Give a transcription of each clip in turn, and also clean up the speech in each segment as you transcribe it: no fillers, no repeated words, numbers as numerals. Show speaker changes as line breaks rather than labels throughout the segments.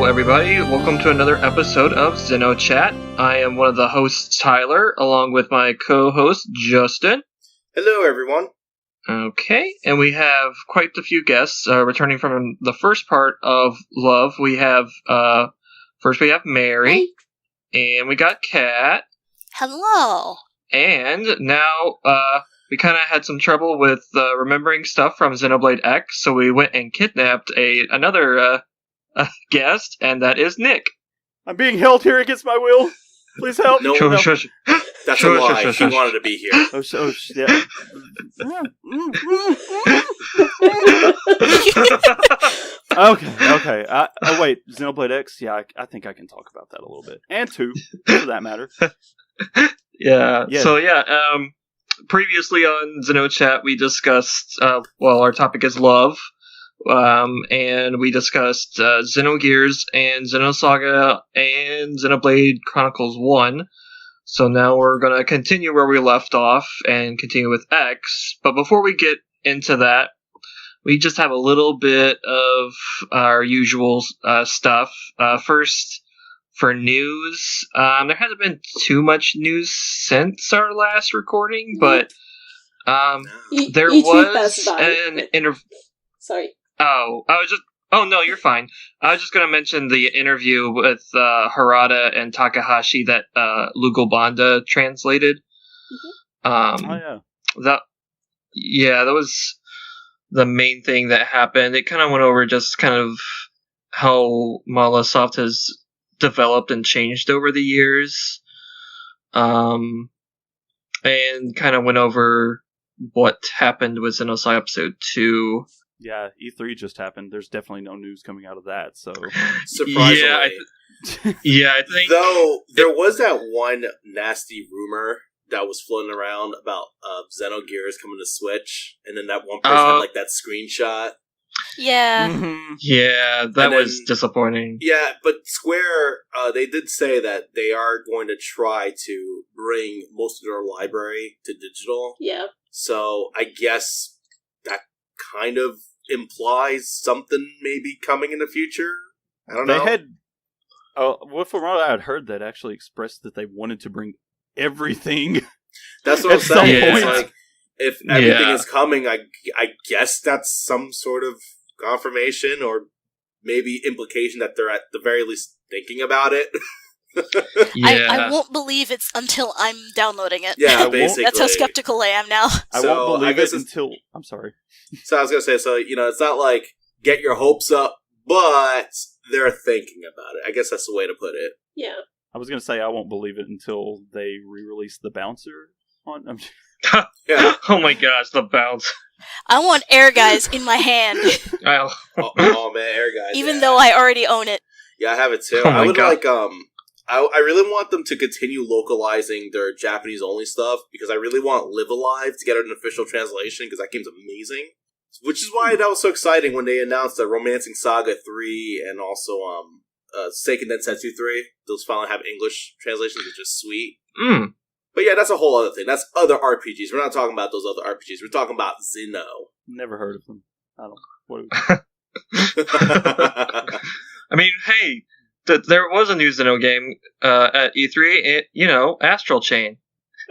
everybody. Welcome to another episode of XenoChat. I am one of the hosts, Tyler, along with my co-host, Justin.
Hello, everyone.
Okay, and we have quite a few guests returning from the first part of Love. We have, first we have Mary, and we got Kat.
Hello.
And now, we kind of had some trouble with remembering stuff from Xenoblade X, so we went and kidnapped another guest, and that is Nick.
I'm being held here against my will. Please help.
No. That's a lie. He wanted to be here.
Yeah. Okay. Wait, Xenoblade X? Yeah, I think I can talk about that a little bit. And 2, for that matter.
Yeah. So, previously on XenoChat, we discussed, our topic is love, and we discussed Xenogears and Xenosaga and Xenoblade Chronicles 1. So now we're going to continue where we left off and continue with X. But before we get into that, we just have a little bit of our usual stuff. First, for news, there hasn't been too much news since our last recording, but there was an interview.
Sorry.
Oh, no, you're fine. I was just going to mention the interview with Harada and Takahashi that Lugal Banda translated.
Mm-hmm.
That was the main thing that happened. It kind of went over just kind of how Monolith Soft has developed and changed over the years. And kind of went over what happened with Xenosaga Episode 2.
Yeah, E3 just happened. There's definitely no news coming out of that, so...
Surprisingly.
I think...
Though, there was that one nasty rumor that was floating around about Xenogears coming to Switch, and then that one person had, that screenshot.
Yeah.
Mm-hmm.
Yeah, that was disappointing.
Yeah, but Square, they did say that they are going to try to bring most of their library to digital.
Yeah.
So, I guess that kind of implies something maybe coming in the future. I don't know.
They had... from what I had heard, that actually expressed that they wanted to bring everything.
That's what I'm saying.
Point.
It's like, if everything is coming, I guess that's some sort of confirmation or maybe implication that they're at the very least thinking about it.
I won't believe it's until I'm downloading it.
Yeah, basically.
That's how skeptical I am now.
I won't believe it until... I'm sorry.
So I was going to say, it's not like get your hopes up, but they're thinking about it. I guess that's the way to put it.
Yeah.
I was going to say I won't believe it until they re-release the Bouncer on...
Yeah. Oh my gosh, the bounce.
I want Air Guys in my hand.
Oh man, Air Guys.
Even though I already own it.
Yeah, I have it too.
Oh
I would
God.
I really want them to continue localizing their Japanese-only stuff, because I really want Live Alive to get an official translation, because that game's amazing. Which is why that was so exciting when they announced that Romancing Saga 3 and also Seiken Densetsu 3. Those finally have English translations, which is sweet.
Mm.
But yeah, that's a whole other thing. That's other RPGs. We're not talking about those other RPGs. We're talking about Xeno.
Never heard of them. I don't...
I mean, hey... there was a new Xeno game at E3, Astral Chain.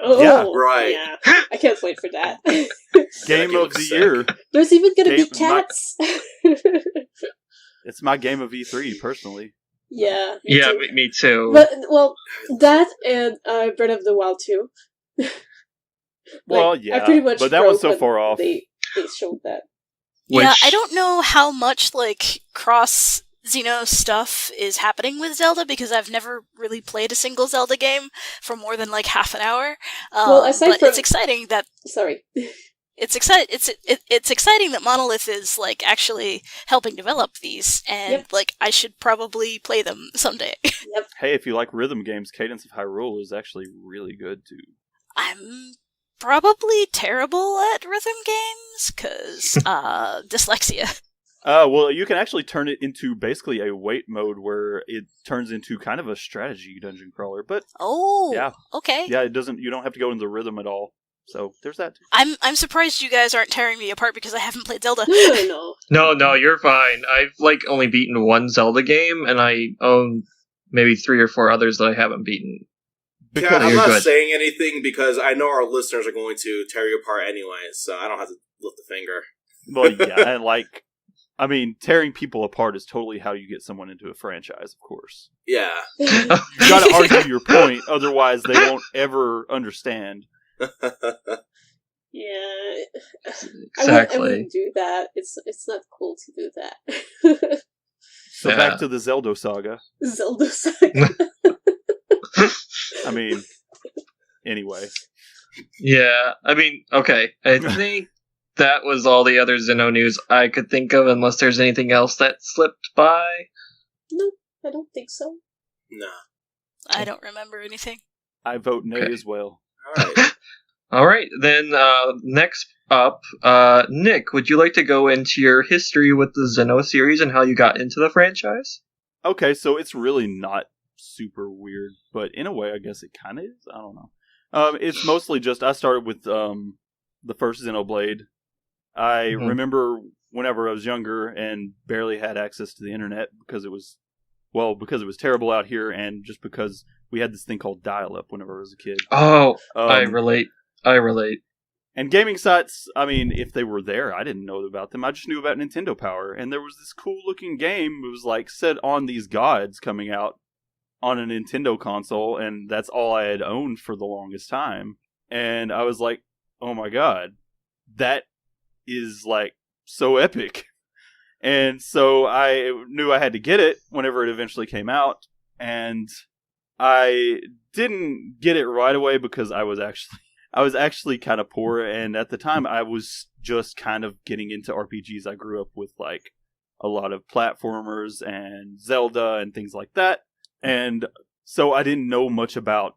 Oh,
Yeah,
right.
Yeah. I can't wait for that.
Game of the year.
There's even going to be cats.
It's my game of E3, personally.
Yeah.
Yeah, me too.
But, that and Breath of the Wild 2.
Well, yeah,
I pretty much
but that was so far off.
They showed that.
Yeah, I don't know how much, cross... Xeno stuff is happening with Zelda, because I've never really played a single Zelda game for more than half an hour. It's exciting that it's exciting that Monolith is actually helping develop these, and I should probably play them someday.
Yep.
Hey, if you like rhythm games, Cadence of Hyrule is actually really good too.
I'm probably terrible at rhythm games because dyslexia.
Well, you can actually turn it into basically a wait mode where it turns into kind of a strategy dungeon crawler, but...
Oh,
yeah.
Okay.
Yeah, you don't have to go into rhythm at all. So there's that.
I'm surprised you guys aren't tearing me apart because I haven't played Zelda.
No, you're fine. I've only beaten one Zelda game, and I own maybe 3 or 4 others that I haven't beaten.
Because I'm not saying anything because I know our listeners are going to tear you apart anyway, so I don't have to lift a finger.
Well, yeah, and tearing people apart is totally how you get someone into a franchise, of course.
Yeah.
You gotta argue your point, otherwise they won't ever understand.
Yeah.
Exactly.
I wouldn't do that. It's not cool to do that.
So back to the Zelda saga.
Zelda saga.
Anyway.
Yeah, okay. I think that was all the other Xeno news I could think of, unless there's anything else that slipped by.
No, I don't think so.
No.
I don't remember anything.
I vote nay as well.
Alright.
Alright, then next up, Nick, would you like to go into your history with the Xeno series and how you got into the franchise?
Okay, so it's really not super weird, but in a way, I guess it kind of is. I don't know. It's mostly just I started with the first Xenoblade. I remember whenever I was younger and barely had access to the internet because it was terrible out here, and just because we had this thing called dial-up whenever I was a kid.
Oh, I relate.
And gaming sites, if they were there, I didn't know about them. I just knew about Nintendo Power, and there was this cool-looking game. It was set on these gods coming out on a Nintendo console, and that's all I had owned for the longest time. And I was like, oh my god, that is so epic. And so I knew I had to get it whenever it eventually came out, and I didn't get it right away because I was actually kind of poor, and at the time I was just kind of getting into RPGs. I grew up with a lot of platformers and Zelda and things like that. And so I didn't know much about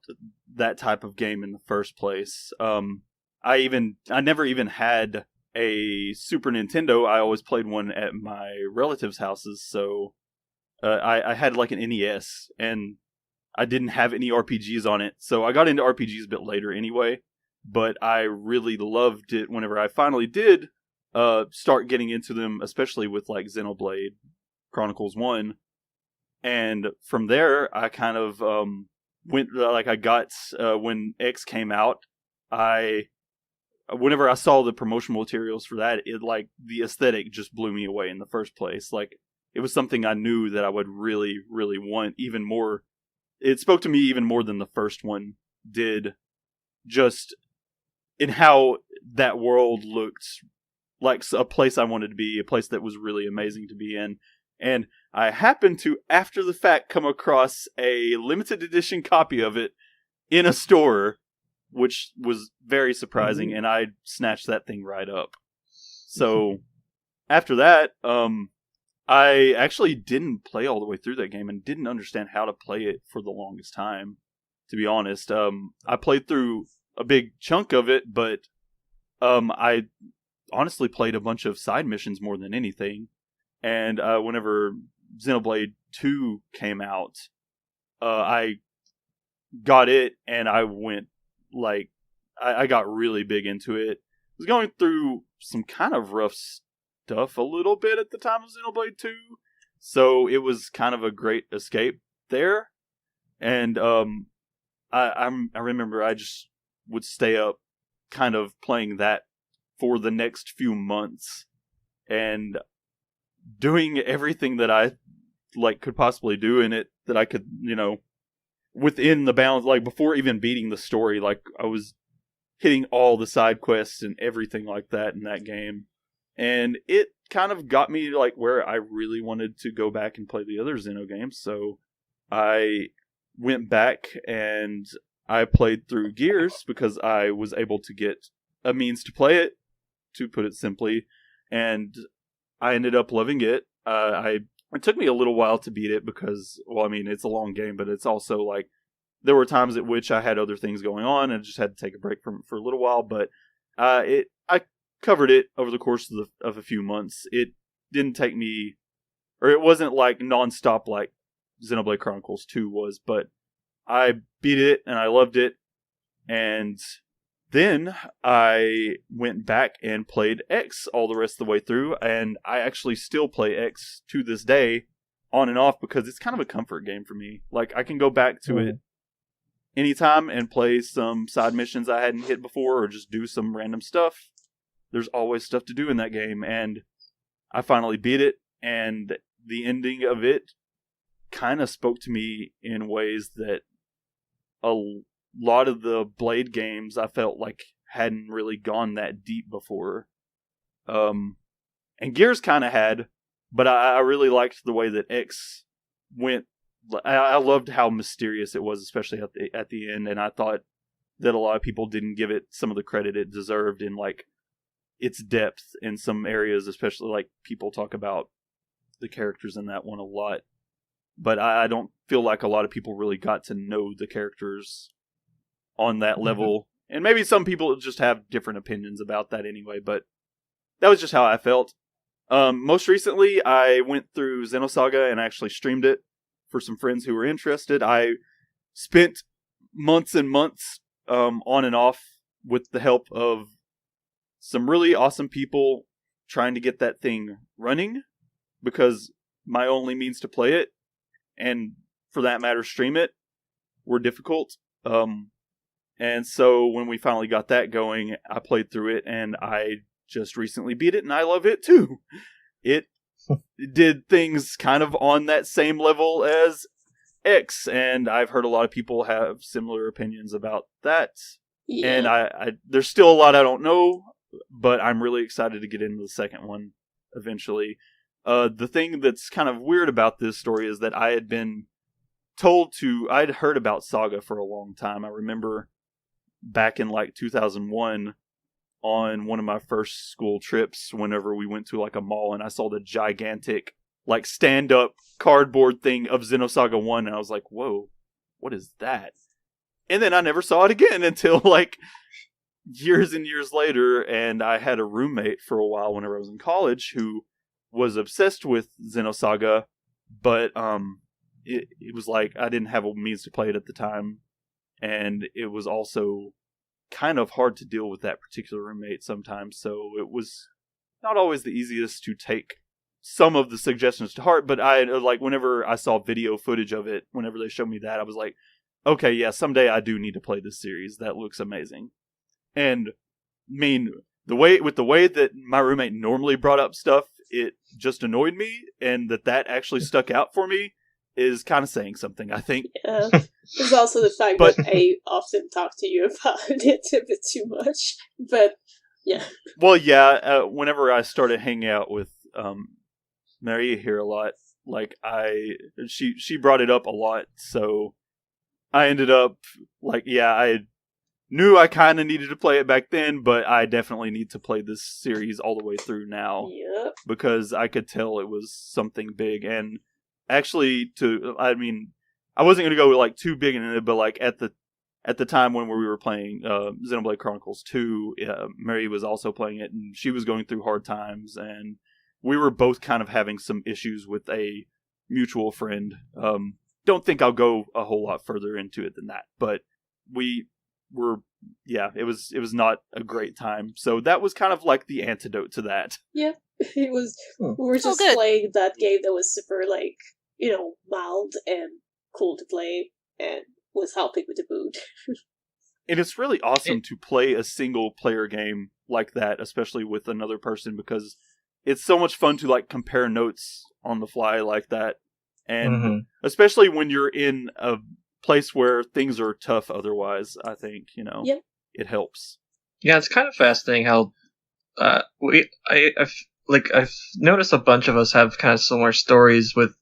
that type of game in the first place. I never even had a Super Nintendo. I always played one at my relatives' houses. So I had an NES, and I didn't have any RPGs on it. So I got into RPGs a bit later anyway. But I really loved it whenever I finally did start getting into them, especially with Xenoblade Chronicles 1. And from there, I kind of went, when X came out, whenever I saw the promotional materials for that, the aesthetic just blew me away in the first place. It was something I knew that I would really, really want even more. It spoke to me even more than the first one did, just in how that world looked like a place I wanted to be, a place that was really amazing to be in. And I happened to, after the fact, come across a limited edition copy of it in a store, which was very surprising, and I snatched that thing right up. So, after that, I actually didn't play all the way through that game and didn't understand how to play it for the longest time, to be honest. I played through a big chunk of it, but I honestly played a bunch of side missions more than anything. And whenever Xenoblade 2 came out, I got it, and I went, I got really big into it. I was going through some kind of rough stuff a little bit at the time of Xenoblade 2, so it was kind of a great escape there. And I remember I just would stay up kind of playing that for the next few months, and doing everything that I could possibly do in it, that I could, within the bounds, before even beating the story, I was hitting all the side quests and everything like that in that game. And it kind of got me where I really wanted to go back and play the other Xeno games. So I went back and I played through Gears because I was able to get a means to play it, to put it simply, and I ended up loving it. It took me a little while to beat it because, it's a long game, but it's also there were times at which I had other things going on and just had to take a break from it for a little while. But I covered it over the course of a few months. It didn't take me, or it wasn't nonstop like Xenoblade Chronicles 2 was, but I beat it and I loved it, and Then I went back and played X all the rest of the way through, and I actually still play X to this day, on and off, because it's kind of a comfort game for me. Like, I can go back to it anytime and play some side missions I hadn't hit before, or just do some random stuff. There's always stuff to do in that game, and I finally beat it, and the ending of it kind of spoke to me in ways that a lot of the Blade games I felt like hadn't really gone that deep before. And Gears kind of had, but I really liked the way that X went. I loved how mysterious it was, especially at the end, and I thought that a lot of people didn't give it some of the credit it deserved in like its depth in some areas, especially like people talk about the characters in that one a lot. But I don't feel like a lot of people really got to know the characters on that level. And maybe some people just have different opinions about that anyway, but that was just how I felt. Most recently, I went through Xenosaga and actually streamed it for some friends who were interested. I spent months and months on and off with the help of some really awesome people trying to get that thing running, because my only means to play it, and for that matter stream it, were difficult. And so when we finally got that going, I played through it, and I just recently beat it, and I love it too. It did things kind of on that same level as X, and I've heard a lot of people have similar opinions about that. Yeah. And I there's still a lot I don't know, but I'm really excited to get into the second one eventually. The thing that's kind of weird about this story is that I had been I'd heard about Saga for a long time. I remember back in like 2001 on one of my first school trips, whenever we went to like a mall, and I saw the gigantic like stand-up cardboard thing of Xenosaga 1, and I was like, whoa, what is that? And then I never saw it again until like years and years later, and I had a roommate for a while whenever I was in college who was obsessed with Xenosaga, but it was like I didn't have a means to play it at the time, and it was also kind of hard to deal with that particular roommate sometimes, so it was not always the easiest to take some of the suggestions to heart. But I like, whenever I saw video footage of it, whenever they showed me that, I was like, okay, yeah, someday I do need to play this series. That looks amazing. And I mean, the way that my roommate normally brought up stuff, it just annoyed me, and that actually stuck out for me is kind of saying something, I think.
Yeah. There's also the fact that I often talk to you about it a bit too much, but yeah.
Well, yeah, whenever I started hanging out with Maria here a lot, like she brought it up a lot, so I ended up like, yeah, I knew I kind of needed to play it back then, but I definitely need to play this series all the way through now.
Yep.
Because I could tell it was something big. And actually, I wasn't going to go like too big in it, but like at the time when we were playing Xenoblade Chronicles 2, Mary was also playing it, and she was going through hard times, and we were both kind of having some issues with a mutual friend. Don't think I'll go a whole lot further into it than that, but it was not a great time. So that was kind of like the antidote to that.
Yeah, it was. We were just playing that game that was super, like, mild and cool to play, and was helping with the mood.
And it's really awesome to play a single player game like that, especially with another person, because it's so much fun to like compare notes on the fly like that. And especially when you're in a place where things are tough otherwise, I think, it helps.
Yeah, it's kind of fascinating how I've noticed a bunch of us have kind of similar stories with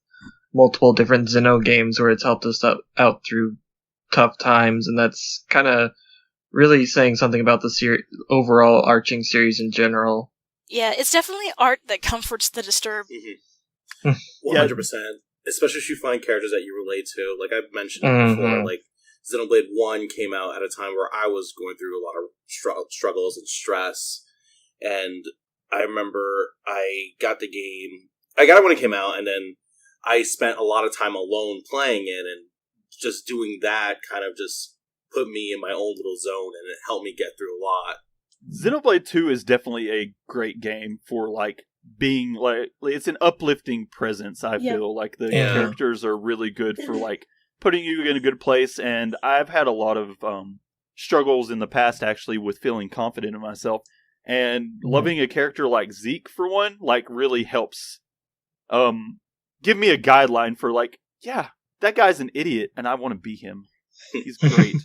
multiple different Xeno games where it's helped us out through tough times, and that's kind of really saying something about the overall arching series in general.
Yeah, it's definitely art that comforts the disturbed.
100%. Especially if you find characters that you relate to. Like I've mentioned before, like Xenoblade 1 came out at a time where I was going through a lot of struggles and stress. And I remember I got the game. I got it when it came out, and then I spent a lot of time alone playing it, and just doing that kind of just put me in my own little zone, and it helped me get through a lot.
Xenoblade 2 is definitely a great game for, like, being, like, it's an uplifting presence, I feel. Like, the characters are really good for, like, putting you in a good place, and I've had a lot of struggles in the past, actually, with feeling confident in myself, and loving a character like Zeke, for one, like, really helps give me a guideline for, like, yeah, that guy's an idiot, and I want to be him. He's great.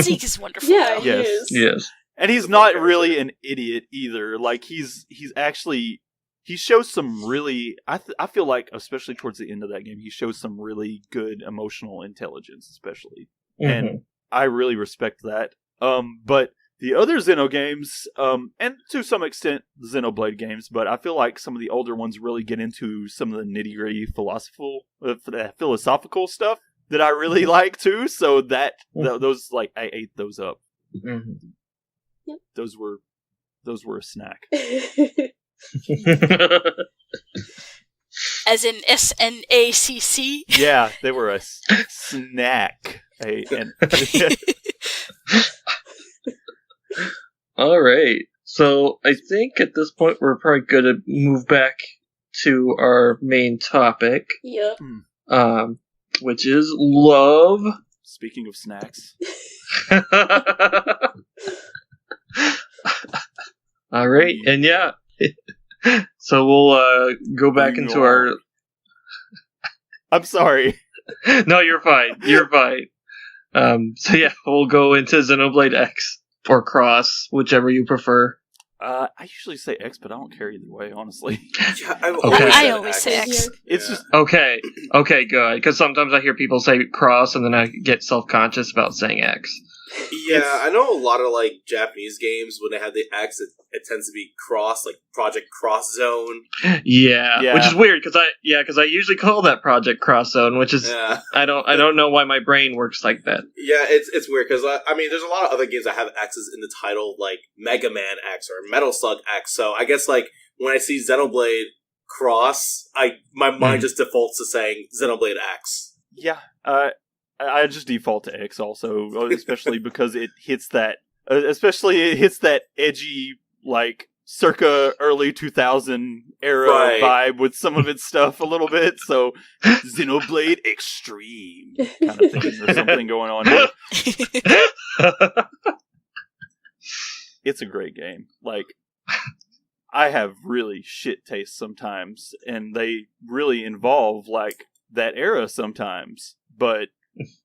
Zeke is wonderful.
Yeah, he is.
Yes.
And he's not really an idiot either. Like, he's actually, he shows some really, I feel like, especially towards the end of that game, he shows some really good emotional intelligence, especially. And I really respect that. But the other Xeno games, and to some extent the Xenoblade games, but I feel like some of the older ones really get into some of the nitty-gritty philosophical stuff that I really like too. So that those, like, I ate those up.
Yep.
Those were a snack.
As in SNACC?
Yeah, they were a snack.
All right. So I think at this point we're probably going to move back to our main topic.
Yep.
Which is love.
Speaking of snacks.
All right, and yeah, so we'll go back into our.
I'm sorry.
No, you're fine. You're fine. So yeah, we'll go into Xenoblade X or Cross, whichever you prefer.
I usually say X, but I don't care either way, honestly.
Yeah,
I always say X.
It's just
okay, good. Because sometimes I hear people say Cross, and then I get self-conscious about saying X.
Yeah, I know a lot of, like, Japanese games, when they have the X, it tends to be Cross, like Project Cross Zone.
Yeah, which is weird, because I usually call that Project Cross Zone, which is, I don't know why my brain works like that.
Yeah, it's weird, because, I mean, there's a lot of other games that have X's in the title, like Mega Man X or Metal Slug X, so I guess, like, when I see Xenoblade Cross, my mind just defaults to saying Xenoblade X.
Yeah, I just default to X also, especially because it hits that edgy, like, circa early 2000 era vibe with some of its stuff a little bit, so Xenoblade Extreme kind of thing, or something going on here. It's a great game. Like, I have really shit taste sometimes, and they really involve, like, that era sometimes, but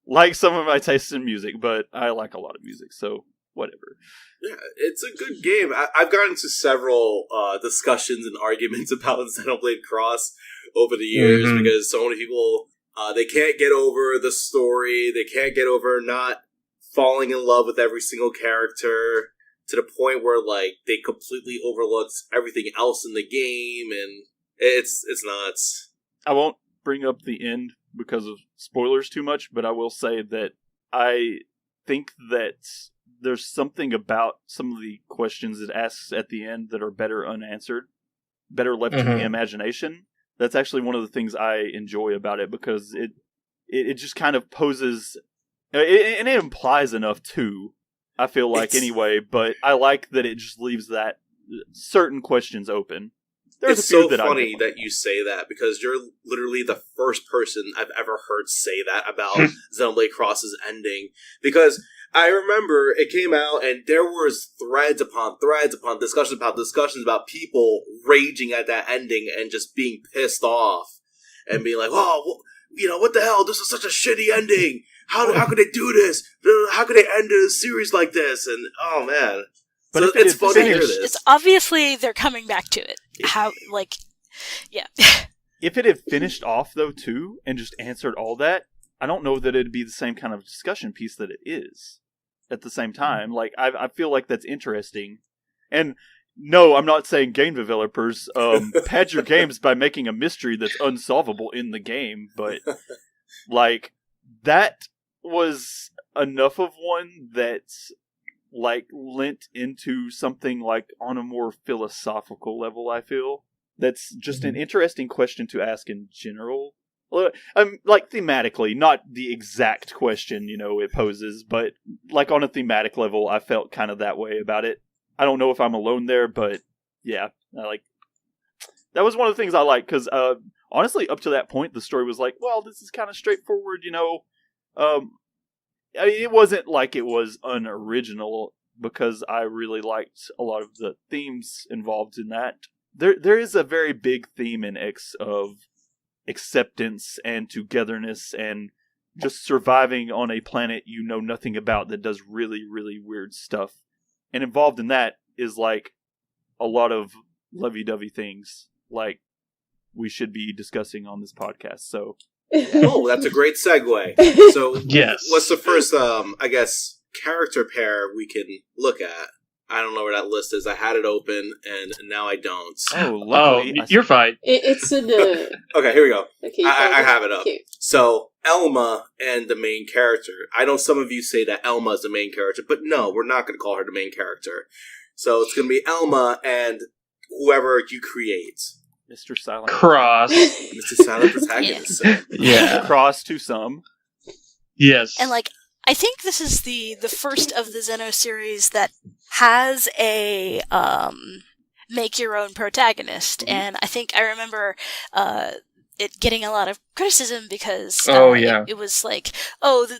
like some of my tastes in music, but I like a lot of music, so whatever.
Yeah, it's a good game. I've gotten into several discussions and arguments about Xenoblade Cross over the years, because so many people, they can't get over the story, they can't get over not falling in love with every single character, to the point where, like, they completely overlooked everything else in the game, and it's nuts.
I won't bring up the end because of spoilers too much, but I will say that I think that there's something about some of the questions it asks at the end that are better unanswered, better left to the imagination. That's actually one of the things I enjoy about it, because it just kind of poses, and it implies enough too, I feel like, anyway, but I like that it just leaves that certain questions open.
It's so funny that you say that, because you're literally the first person I've ever heard say that about Xenoblade Cross's ending. Because I remember it came out, and there was threads upon discussions about people raging at that ending and just being pissed off and being like, "Oh, what the hell? This is such a shitty ending. How could they do this? How could they end a series like this?" And oh man. But so it's funny to hear this.
It's obviously they're coming back to it. How, like, yeah.
If it had finished off, though, too, and just answered all that, I don't know that it'd be the same kind of discussion piece that it is at the same time. Like, I feel like that's interesting. And no, I'm not saying game developers pad your games by making a mystery that's unsolvable in the game, but, like, that was enough of one that's, like, lent into something, like, on a more philosophical level, I feel. That's just an interesting question to ask in general. Like thematically, not the exact question, it poses, but like on a thematic level, I felt kind of that way about it. I don't know if I'm alone there, but yeah, that was one of the things I liked, because honestly, up to that point, the story was like, well, this is kind of straightforward, it wasn't like it was unoriginal, because I really liked a lot of the themes involved in that. There is a very big theme in X of acceptance and togetherness and just surviving on a planet you know nothing about that does really, really weird stuff. And involved in that is like a lot of lovey-dovey things like we should be discussing on this podcast. So
oh, that's a great segue. So
yes.
What's the first character pair we can look at? I don't know where that list is. I had it open, and now I don't.
You're fine.
It's in the...
Okay, here we go.
Okay,
I have it up.
Okay.
So, Elma and the main character. I know some of you say that Elma is the main character, but no, we're not going to call her the main character. So, it's going to be Elma and whoever you create.
Mr. Silent.
Cross.
Mr. Silent Protagonist.
Yeah.
Cross to some.
Yes.
And I think this is the first of the Xeno series that has a make your own protagonist, and I think I remember it getting a lot of criticism because it was like,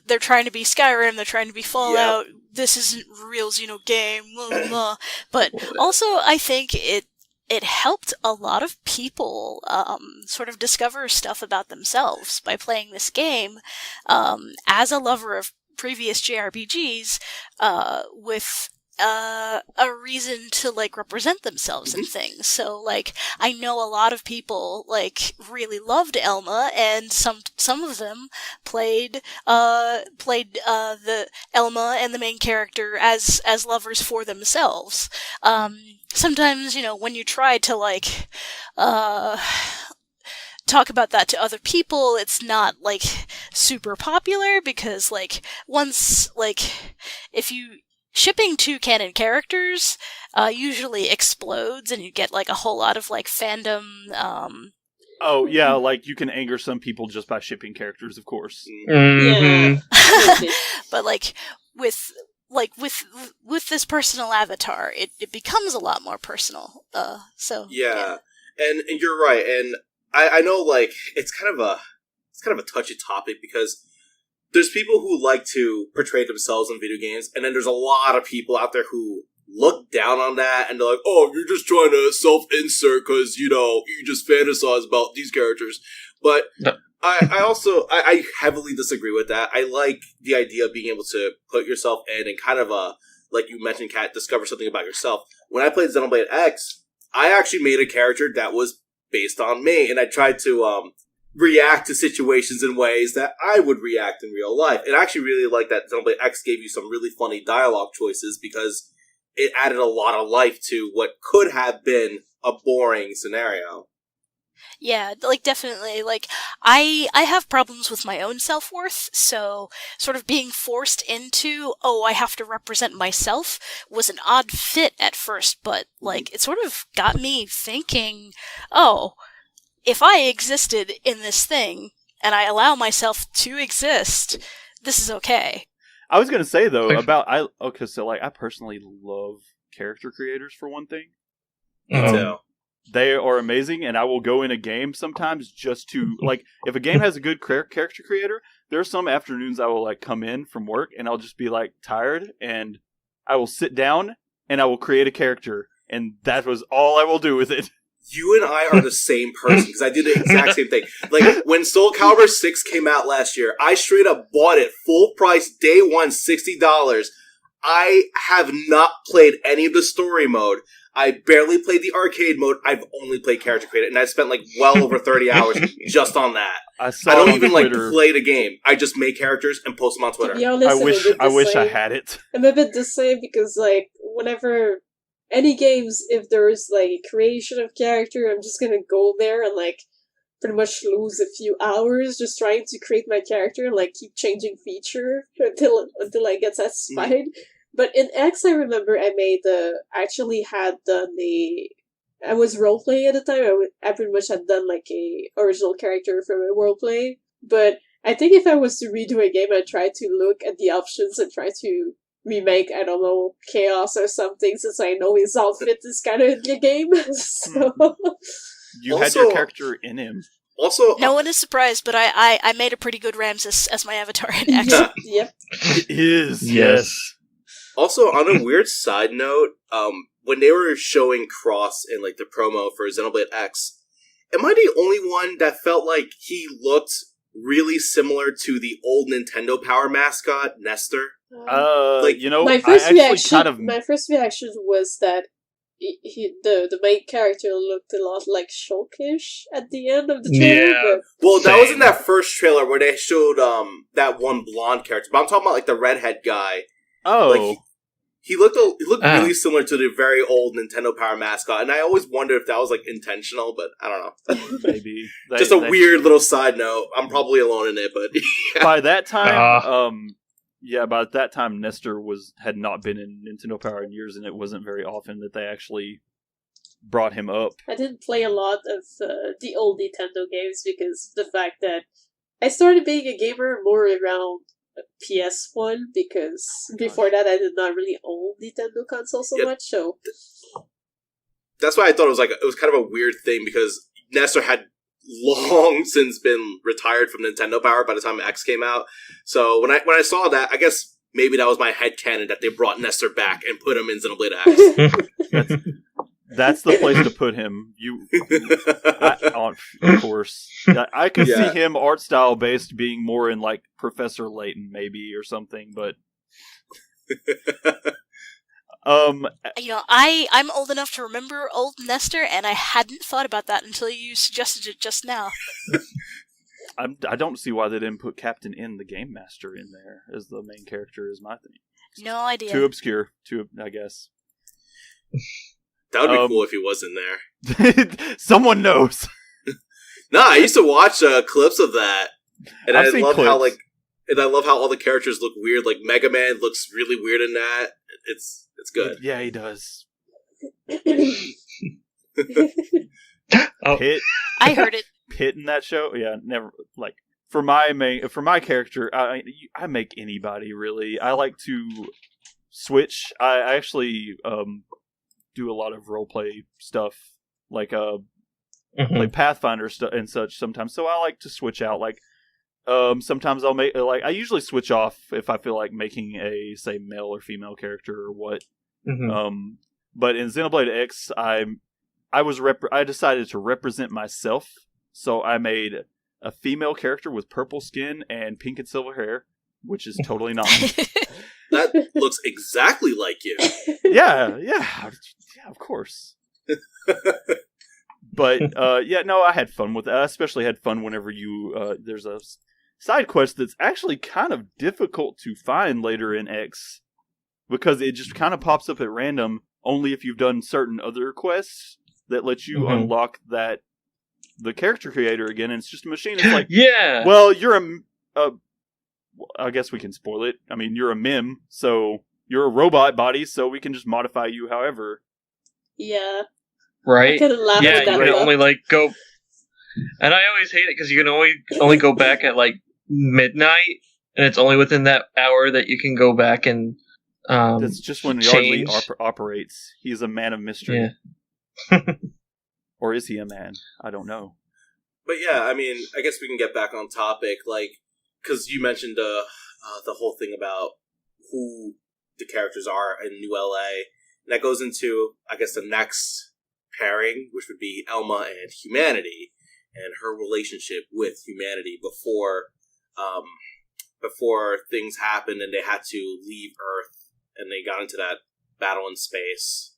they're trying to be Skyrim, they're trying to be Fallout, this isn't a real Xeno game, blah, blah, blah. But also I think it helped a lot of people sort of discover stuff about themselves by playing this game. As a lover of previous JRPGs, with a reason to represent themselves in things. So I know a lot of people really loved Elma, and some of them played the Elma and the main character as lovers for themselves. Sometimes, when you try to talk about that to other people, it's not super popular, because once if you shipping 2 canon characters usually explodes, and you get a whole lot of fandom.
Oh yeah, you can anger some people just by shipping characters, of course.
Mm-hmm.
Yeah. But with this personal avatar, it becomes a lot more personal. So
yeah. And you're right, and I know it's kind of a touchy topic, because there's people who like to portray themselves in video games, and then there's a lot of people out there who look down on that, and they're like, oh, you're just trying to self-insert because, you just fantasize about these characters. But no. I heavily disagree with that. I like the idea of being able to put yourself in and kind of, like you mentioned, Kat, discover something about yourself. When I played Xenoblade X, I actually made a character that was based on me, and I tried to react to situations in ways that I would react in real life. And I actually really like that Xenoblade X gave you some really funny dialogue choices, because it added a lot of life to what could have been a boring scenario.
Yeah, definitely. I have problems with my own self-worth, so sort of being forced into, I have to represent myself was an odd fit at first, but, it sort of got me thinking, if I existed in this thing, and I allow myself to exist, this is okay.
I was going to say, though, I personally love character creators, for one thing.
Me too.
They are amazing, and I will go in a game sometimes just to, if a game has a good character creator, there are some afternoons I will, come in from work, and I'll just be, tired, and I will sit down, and I will create a character, and that was all I will do with it.
You and I are the same person, because I did the exact same thing. When Soul Calibur 6 came out last year, I straight up bought it full price, day one, $60. I have not played any of the story mode. I barely played the arcade mode. I've only played character creator, and I spent well over 30 hours just on that. I don't even play the game. I just make characters and post them on Twitter.
I wish I had it.
I'm a bit the same, because whenever any games, if there's creation of character, I'm just gonna go there and pretty much lose a few hours just trying to create my character and keep changing feature until I get satisfied. But in X, I remember I actually had done I was roleplaying at the time. I pretty much had done like a original character from a roleplay. But I think if I was to redo a game, I'd try to look at the options and try to remake, I don't know, Chaos or something, since I know his outfit is kind of in the game. So
you had your character in him.
Also,
no one is surprised, but I made a pretty good Ramses as my avatar in X.
Yep.
It is. Yes.
Also, on a weird side note, when they were showing Cross in like the promo for Xenoblade X, am I the only one that felt like he looked really similar to the old Nintendo Power mascot, Nestor?
My first reaction was that the main character looked a lot like Shulkish at the end of the trailer.
Yeah.
Well, that was in that first trailer where they showed that one blonde character. But I'm talking about like the redhead guy.
Oh.
Like, he looked really similar to the very old Nintendo Power mascot, and I always wondered if that was like intentional, but I don't know.
Maybe
just a weird little side note. I'm probably alone in it, but yeah.
By that time, by that time, Nestor had not been in Nintendo Power in years, and it wasn't very often that they actually brought him up.
I didn't play a lot of the old Nintendo games because the fact that I started being a gamer more around PS1, because before that I did not really own Nintendo console so much. So
that's why I thought it was kind of a weird thing, because Nestor had long since been retired from Nintendo Power by the time X came out. So when I saw that, I guess maybe that was my headcanon that they brought Nestor back and put him in Xenoblade X.
That's the place to put him. Of course. I could see him art style based being more in like Professor Layton maybe or something, but
I'm old enough to remember old Nestor, and I hadn't thought about that until you suggested it just now.
I don't see why they didn't put Captain N, the Game Master, in there as the main character. Is my thing.
No idea.
Too obscure. I guess.
That would be cool if he was in there.
Someone knows.
No, I used to watch clips of that, and I love how all the characters look weird. Like Mega Man looks really weird in that. It's good.
Yeah, he does.
Pit.
I heard it.
Pit in that show. Yeah, never like for my character. I make anybody really. I like to switch. I actually do a lot of roleplay stuff, like like Pathfinder stuff and such sometimes. So I like to switch out. Like sometimes I'll make I usually switch off if I feel like making a say male or female character or what. But in Xenoblade X, I decided to represent myself, so I made a female character with purple skin and pink and silver hair, which is totally not me.
That looks exactly like you.
Yeah, of course. But I had fun with it. I especially had fun whenever there's a side quest that's actually kind of difficult to find later in X, because it just kind of pops up at random only if you've done certain other quests that let you unlock the character creator again, and it's just a machine. It's like, well, you're I guess we can spoil it. I mean, you're a mim, so you're a robot body, so we can just modify you however.
Yeah.
Right?
I couldn't laugh
yeah,
with that
you can only like go... And I always hate it because you can only go back at like midnight, and it's only within that hour that you can go back and
that's just when Yardley operates. He's a man of mystery.
Yeah.
Or is he a man? I don't know.
But yeah, I mean, I guess we can get back on topic, like, because you mentioned the whole thing about who the characters are in New LA. And that goes into, I guess, the next pairing, which would be Elma and Humanity, and her relationship with Humanity before things happened and they had to leave Earth and they got into that battle in space.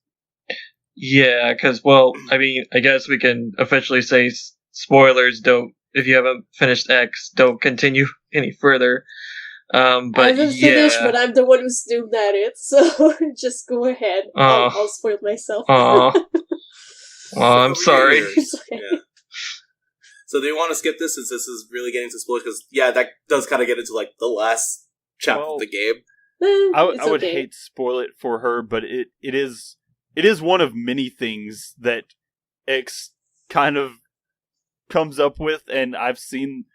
Yeah, because, well, I mean, I guess we can officially say spoilers, if you haven't finished X, don't continue any further. But
I haven't finished, but I'm the one who's doomed at it, so just go ahead. I'll spoil myself.
Well, I'm sorry.
Yeah. So do you want to skip this, since this is really getting to spoilers? Because, that does kind of get into, like, the last chapter of the game.
I would hate to spoil it for her, but it is one of many things that X kind of comes up with, and I had seen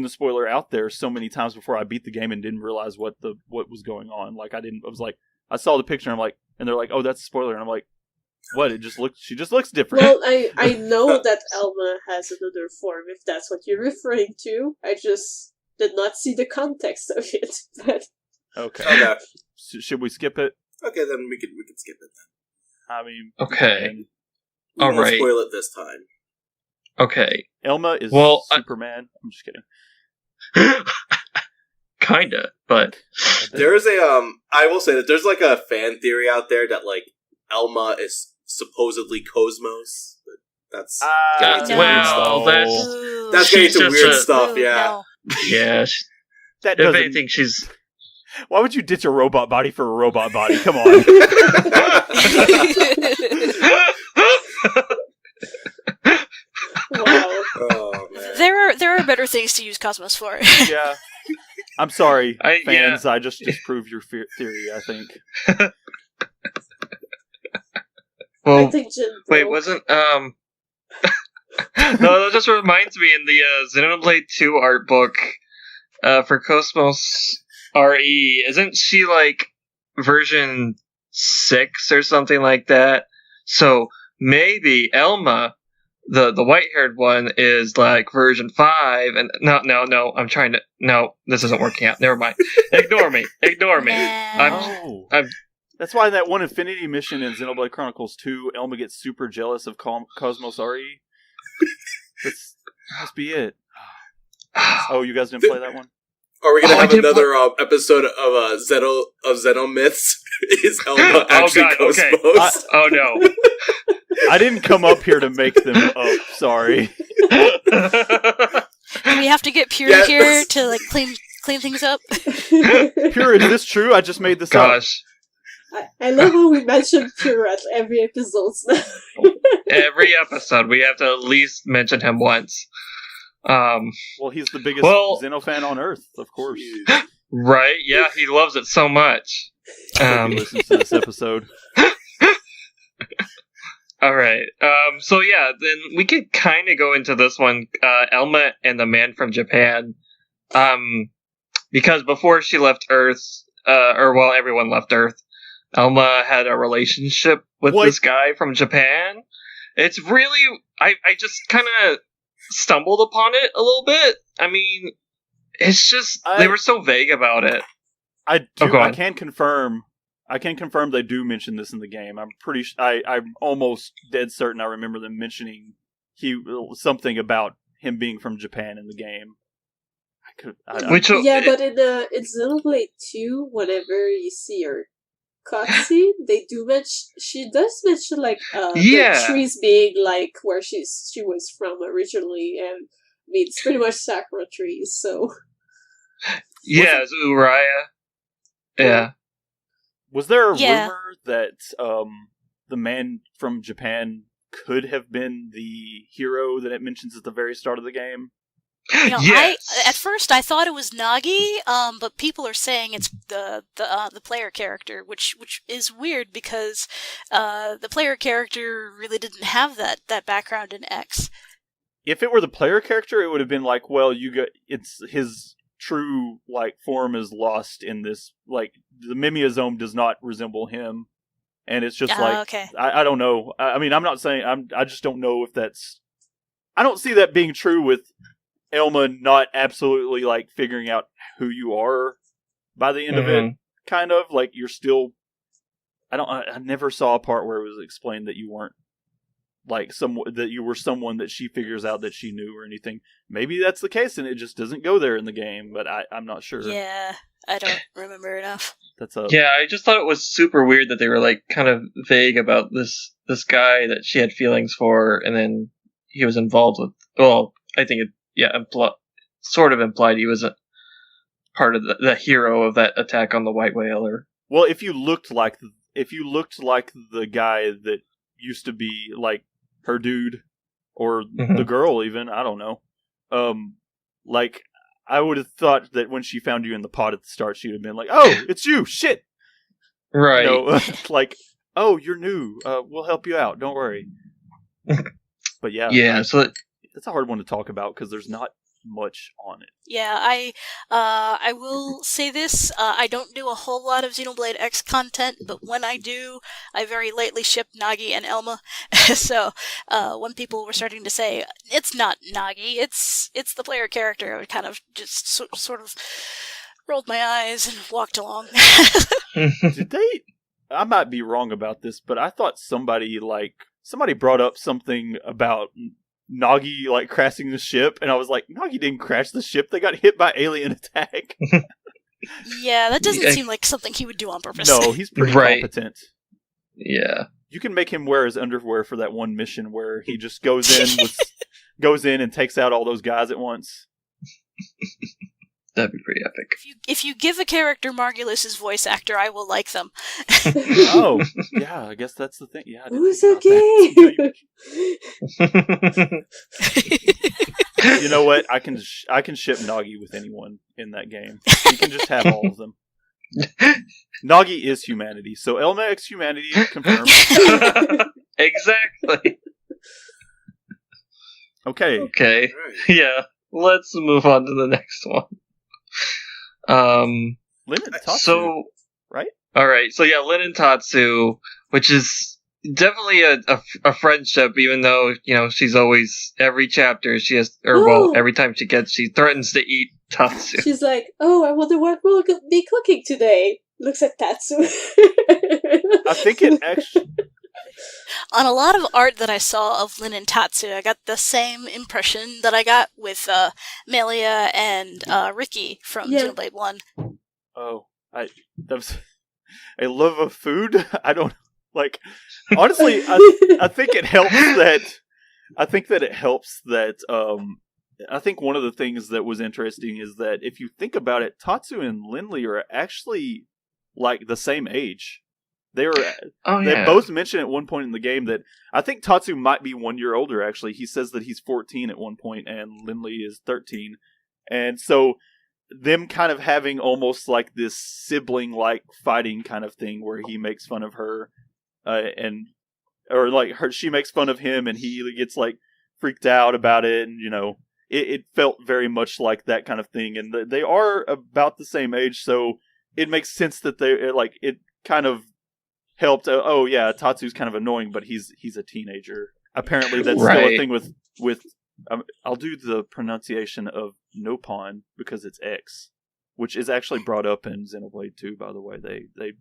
the spoiler out there so many times before I beat the game and didn't realize what was going on. Like I was like, I saw the picture and I'm like, and they're like, oh, that's a spoiler, and I'm like, what? She just looks different.
Well, I know that Elma has another form, if that's what you're referring to. I just did not see the context of it. But
okay. Should we skip it?
Okay, then we can skip it then.
I mean,
okay.
We won't spoil it this time.
Okay.
Elma is Superman. I'm just kidding.
Kinda, but
there is I will say that there's like a fan theory out there that like Elma is supposedly Cosmos. That's
that's getting to weird stuff. Yeah,
No.
yeah.
That
if anything, she's.
Why would you ditch a robot body for a robot body? Come on.
wow.
Oh, man.
There are better things to use Cosmos for.
Yeah. I'm sorry, fans.
Yeah.
I just disproved your theory, I think.
Well,
I think
wait, wasn't No, that just reminds me in the Xenoblade 2 art book for Cosmos RE, isn't she like version 6 or something like that? So maybe Elma, the white-haired one, is like version 5, and no, I'm trying to... No, this isn't working out. Never mind. Ignore me. I'm
That's why in that one Infinity mission in Xenoblade Chronicles 2, Elma gets super jealous of Cosmos RE. That must be it. Oh, you guys didn't play that one?
Are we gonna have another episode of Xenomyths? Is Elma actually Cosmos?
Okay. Oh no.
I didn't come up here to make them up. Sorry.
Do we have to get Pure here to like clean things up?
Pure, is this true? I just made this up.
I love how we mention Pure at every episode now.
Every episode, we have to at least mention him once.
Well, he's the biggest Xeno fan on Earth, of course.
Right? Yeah, he loves it so much.
He listens to this episode.
Alright, so yeah, then we could kind of go into this one, Elma and the Man from Japan. Because before she left Earth, while everyone left Earth, Elma had a relationship with this guy from Japan. It's really... I just kind of stumbled upon it a little bit. I mean, it's just... they were so vague about it.
I can confirm they do mention this in the game. I'm almost dead certain I remember them mentioning something about him being from Japan in the game.
But in Xenoblade 2, whenever you see her cutscene, she does mention like the trees being like where she was from originally, and I mean it's pretty much sakura trees. So
yeah, it's Uraya. Yeah.
Was there a rumor that the man from Japan could have been the hero that it mentions at the very start of the game?
You know,
yes.
At first I thought it was Nagi, but people are saying it's the player character, which is weird because the player character really didn't have that background in X.
If it were the player character, it would have been like, well, it's his true like form is lost in this, like the mimeosome does not resemble him, and it's just
okay.
I don't know. I mean, I'm not saying I just don't know if that's. I don't see that being true with Elma not absolutely like figuring out who you are by the end of it. Kind of like you're still. I never saw a part where it was explained that you weren't like that you were someone that she figures out that she knew or anything. Maybe that's the case and it just doesn't go there in the game, but I'm not sure.
Yeah, I don't remember enough.
Yeah, I just thought it was super weird that they were like kind of vague about this guy that she had feelings for, and then he was involved with. Well, I think it sort of implied he was a part of the hero of that attack on the White Whale.
Well, if you looked like the guy that used to be like her dude, or the girl even, I don't know. Like, I would have thought that when she found you in the pod at the start, she would have been like, oh, it's you, shit!
Right.
You know, like, oh, you're new, we'll help you out, don't worry. But yeah.
Yeah, so
it's a hard one to talk about because there's not much on it.
Yeah, I will say this. I don't do a whole lot of Xenoblade X content, but when I do, I very lately ship Nagi and Elma. So when people were starting to say it's not Nagi, it's the player character, I kind of just sort of rolled my eyes and walked along.
Did they? I might be wrong about this, but I thought somebody brought up something about Nagi like crashing the ship, and I was like, Nagi didn't crash the ship, they got hit by alien attack.
Yeah, that doesn't seem like something he would do on purpose.
No, he's pretty competent.
Yeah.
You can make him wear his underwear for that one mission where he just goes in and takes out all those guys at once.
That'd be pretty epic.
If you give a character Margulis's voice actor, I will like them.
Oh, yeah, I guess that's the thing. Yeah,
who's okay?
You know what? I can ship Nagi with anyone in that game. You can just have all of them. Nagi is humanity, so Elma X humanity confirmed.
Exactly.
Okay.
Yeah. Let's move on to the next one.
Lin and Tatsu, right?
All right. So yeah, Lin and Tatsu, which is definitely a friendship, even though she's always every chapter she has, every time she threatens to eat Tatsu.
She's like, "Oh, I wonder what we'll be cooking today." Looks at Tatsu.
I think it actually.
On a lot of art that I saw of Lin and Tatsu, I got the same impression that I got with Melia and Ricky from Xenoblade 1.
Oh, that was a love of food. I don't like. Honestly, I think it helps that. I think that it helps that. I think one of the things that was interesting is that if you think about it, Tatsu and Linley are actually like the same age. They both mention at one point in the game that I think Tatsu might be 1 year older, actually. He says that he's 14 at one point and Linley is 13. And so them kind of having almost like this sibling-like fighting kind of thing where he makes fun of her she makes fun of him and he gets like freaked out about it. And, it felt very much like that kind of thing. And they are about the same age, so it makes sense that it kind of helped. Tatsu's kind of annoying, but he's a teenager. Apparently, that's still a thing with. I'll do the pronunciation of Nopon because it's X, which is actually brought up in Xenoblade 2. By the way, they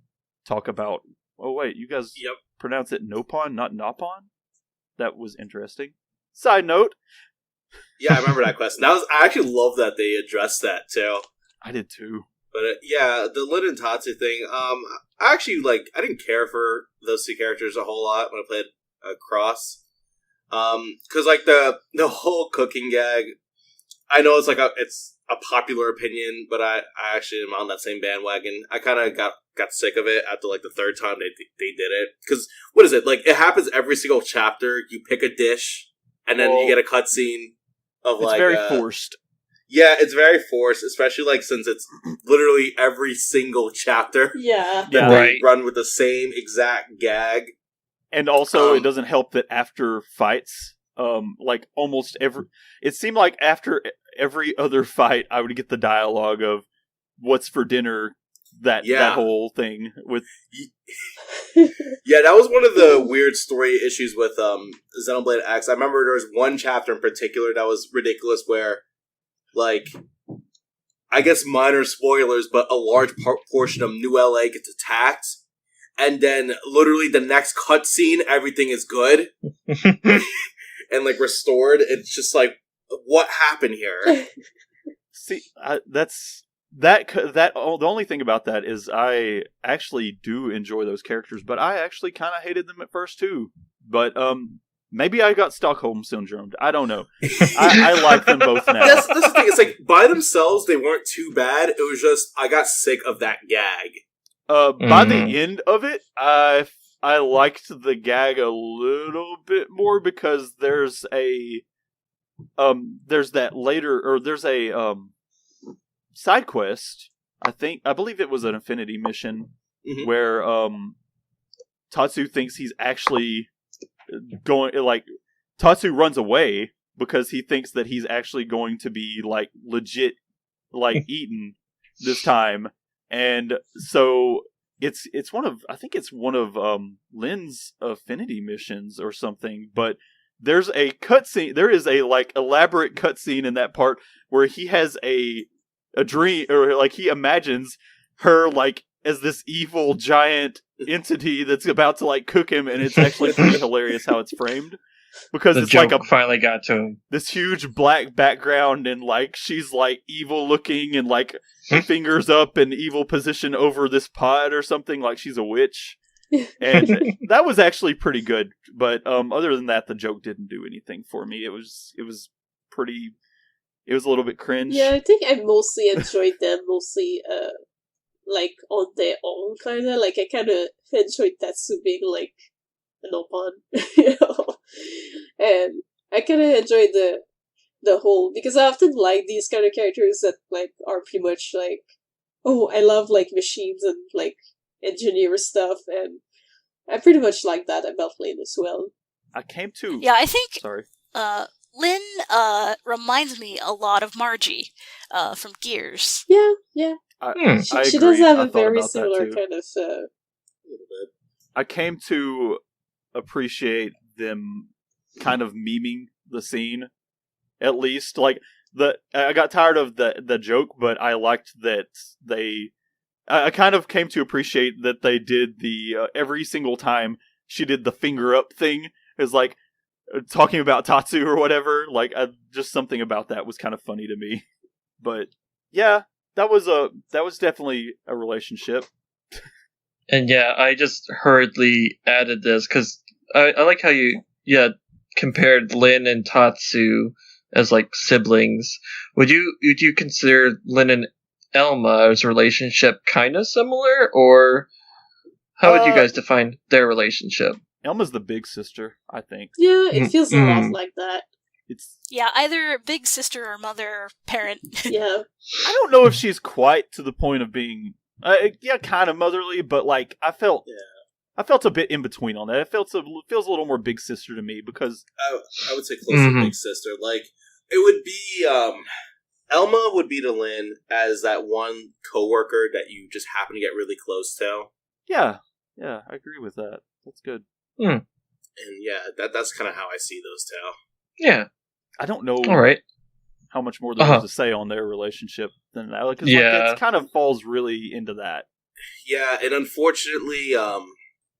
talk about. Oh wait, you guys pronounce it Nopon, not Nopon? That was interesting. Side note.
Yeah, I remember that question. I actually love that they addressed that too.
I did too.
But the Lin and Tatsu thing. I actually I didn't care for those two characters a whole lot when I played Cross. Because the whole cooking gag, I know it's it's a popular opinion, but I actually am on that same bandwagon. I kind of got sick of it after the third time they did it. Because what is it it happens every single chapter? You pick a dish, and then you get a cutscene of
it's very forced.
Yeah, it's very forced, especially since it's literally every single chapter.
Yeah.
That they run with the same exact gag.
And also, it doesn't help that after fights, almost it seemed like after every other fight, I would get the dialogue of "What's for dinner?" That whole thing with.
Yeah, that was one of the weird story issues with Xenoblade X. I remember there was one chapter in particular that was ridiculous, where, I guess minor spoilers, but a large portion of New LA gets attacked. And then, literally, the next cutscene, everything is good. And, restored. It's just what happened here?
See, the only thing about that is I actually do enjoy those characters, but I actually kind of hated them at first, too. But, maybe I got Stockholm Syndrome. I don't know. I like them both now.
That's the thing. It's by themselves, they weren't too bad. It was just, I got sick of that gag.
By the end of it, I liked the gag a little bit more because there's a side quest. I believe it was an Infinity mission where Tatsu thinks he's actually going Tatsu runs away because he thinks that he's actually going to be, like, legit, like, eaten this time. And so it's one of, I think it's one of Lin's affinity missions or something, but there's a cutscene, there is a, like, elaborate cutscene in that part where he has a dream, or, like, he imagines her, like, as this evil giant entity that's about to, like, cook him, and it's actually pretty hilarious how it's framed. Because it's like
finally got to him.
This huge black background, and, like, she's, like, evil looking, and, like, fingers up in evil position over this pot or something, like she's a witch. And that was actually pretty good. But other than that, the joke didn't do anything for me. It was a little bit cringe.
Yeah, I think I mostly enjoyed them, like, on their own, kind of. Like, I kind of enjoyed Tatsu being, like, an opan, you know? And I kind of enjoyed the whole, because I often like these kind of characters that, like, are pretty much, like, oh, I love, like, machines and, like, engineer stuff, and I pretty much like that about Lin as well.
I came to...
Yeah, I think...
Sorry.
Lin reminds me a lot of Margie from Gears.
Yeah. She does have a very similar kind of... a little bit.
I came to appreciate them kind of memeing the scene, at least. Like, I got tired of the joke, but I liked that they... I kind of came to appreciate that they did the... every single time she did the finger up thing, is like, talking about Tatsu or whatever. Like, just something about that was kind of funny to me. But, yeah, that was definitely a relationship.
And yeah, I just hurriedly added this, because I like how you compared Lin and Tatsu as, like, siblings. Would you consider Lin and Elma's relationship kind of similar, or how would you guys define their relationship?
Elma's the big sister, I think.
Yeah, it feels a lot like that.
Yeah, either big sister or mother or parent.
Yeah.
I don't know if she's quite to the point of being, kind of motherly, but, like, I felt a bit in between on that. It feels a little more big sister to me, because
I would say close to big sister. Like, it would be Elma would be to Lin as that one coworker that you just happen to get really close to.
Yeah, I agree with that. That's good.
And yeah, that's kind of how I see those two.
Yeah,
I don't know.
All right.
How much more there is to say on their relationship than that? Like, it kind of falls really into that.
Yeah, and unfortunately,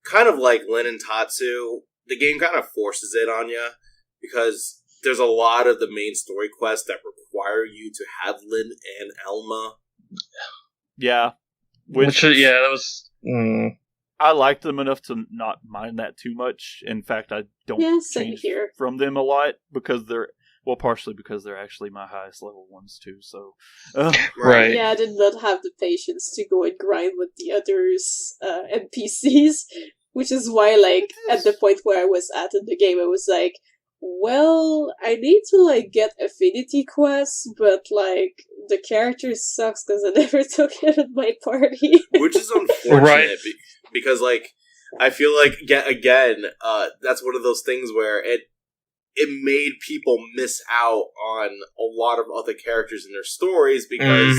kind of like Lin and Tatsu, the game kind of forces it on you, because there's a lot of the main story quests that require you to have Lin and Elma.
Yeah. That was...
I liked them enough to not mind that too much. In fact, I don't change from them a lot, because they're... Well, partially because they're actually my highest level ones, too, so...
Right.
Yeah, I did not have the patience to go and grind with the others NPCs, which is why, like, at the point where I was at in the game, I was like, well, I need to, like, get affinity quests, but, like, the character sucks because I never took it in my party.
Which is unfortunate, because, like, I feel like, again, that's one of those things where it made people miss out on a lot of other characters in their stories, because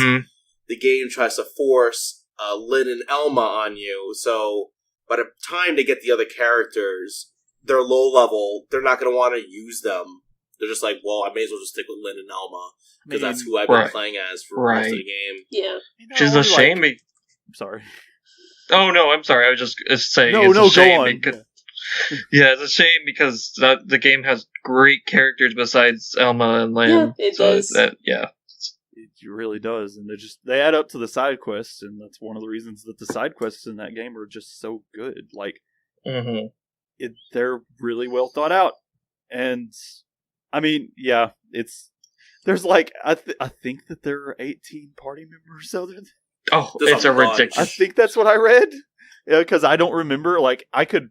the game tries to force Lin and Elma on you, so by the time they get the other characters, they're low level, they're not going to want to use them. They're just like, well, I may as well just stick with Lin and Elma, because that's who I've been playing as for most of the game.
Yeah.
Which is a shame.
I'm sorry.
Oh, no, I'm sorry. I was just saying
it's a shame.
Go on. Because, it's a shame, because the game has great characters besides Elma and Lin.
Yeah, it does.
It really does. And they add up to the side quests, and that's one of the reasons that the side quests in that game are just so good. Like, they're really well thought out. And, I mean, yeah, there's like, I think that there are 18 party members other than...
Oh, it's a ridiculous.
I think that's what I read. Because I don't remember, like, I don't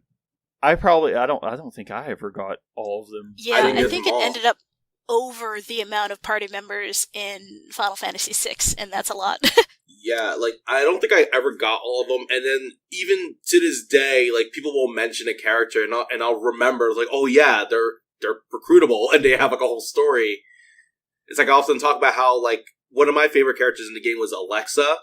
think I ever got all of them.
Yeah, I think it ended up over the amount of party members in Final Fantasy VI, and that's a lot.
Yeah, like, I don't think I ever got all of them, and then even to this day, like, people will mention a character, and I'll remember, like, oh yeah, they're recruitable and they have like a whole story. It's like I often talk about how like one of my favorite characters in the game was Alexa,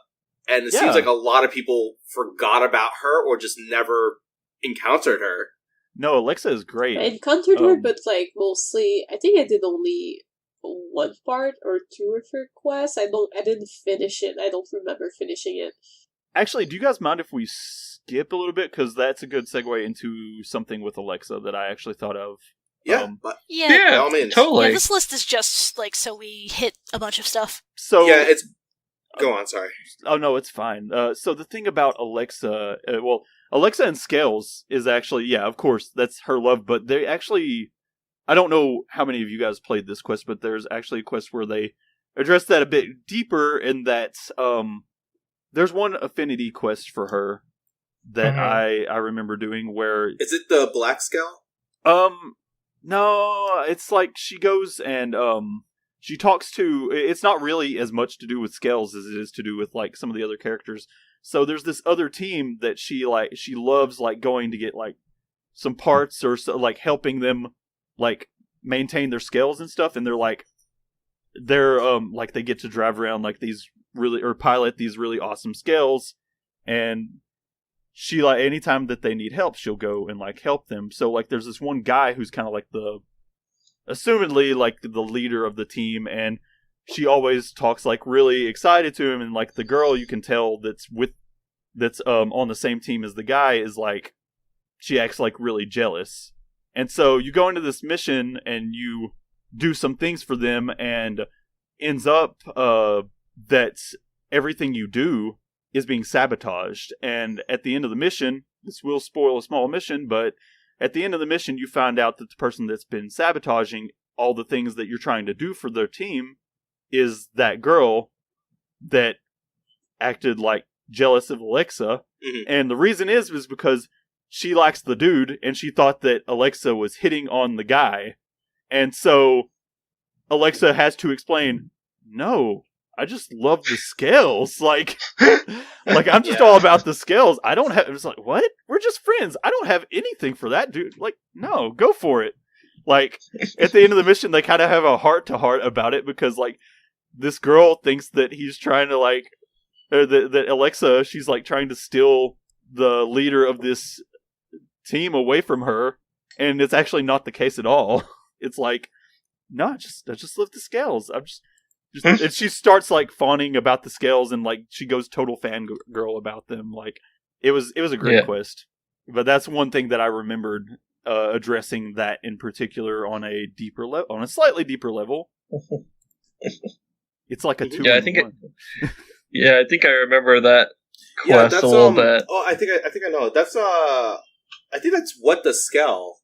and it seems like a lot of people forgot about her or just never encountered her.
No, Alexa is great.
I encountered her, but like mostly, I think I did only one part or two of her quests. I didn't finish it. I don't remember finishing it.
Actually, do you guys mind if we skip a little bit? Because that's a good segue into something with Alexa that I actually thought of.
Yeah,
yeah, totally.
Yeah, this list is just like so we hit a bunch of stuff.
So
yeah, it's. Go on, sorry.
Oh no, it's fine. So the thing about Alexa, Alexa and Scales is actually, yeah, of course, that's her love. But they actually, I don't know how many of you guys played this quest, but there's actually a quest where they address that a bit deeper. In that, there's one affinity quest for her that I remember doing. Where
is it the Black Scale?
No, it's like she goes and she talks to. It's not really as much to do with Scales as it is to do with like some of the other characters. So there's this other team that she loves like going to get like some parts or so, like helping them like maintain their scales and stuff. And they're like they get to drive around like these pilot these really awesome scales, and she like anytime that they need help, she'll go and like help them. So like there's this one guy who's kind of like assumedly like the leader of the team, and she always talks like really excited to him, and like the girl you can tell that's on the same team as the guy is like she acts like really jealous. And so you go into this mission and you do some things for them, and ends up that everything you do is being sabotaged. And at the end of the mission, this will spoil a small mission, but at the end of the mission, you find out that the person that's been sabotaging all the things that you're trying to do for their team is that girl that acted like jealous of Alexa. Mm-hmm. And the reason is because she likes the dude, and she thought that Alexa was hitting on the guy. And so Alexa has to explain, no, I just love the scales. Like I'm just all about the scales. I don't have, it's like, what? We're just friends. I don't have anything for that dude. Like, no, go for it. Like, at the end of the mission, they kind of have a heart-to-heart about it, because, like, this girl thinks that he's trying to, like, or that Alexa, she's, like, trying to steal the leader of this team away from her, and it's actually not the case at all. It's like, no, I just love the scales. And she starts like fawning about the scales, and like she goes total fangirl about them. Like it was a great quest. But that's one thing that I remembered addressing that in particular on a slightly deeper level. It's like a 2
I think I think I remember that quest a little bit.
Oh, I think I know. That's I think that's What the Scale.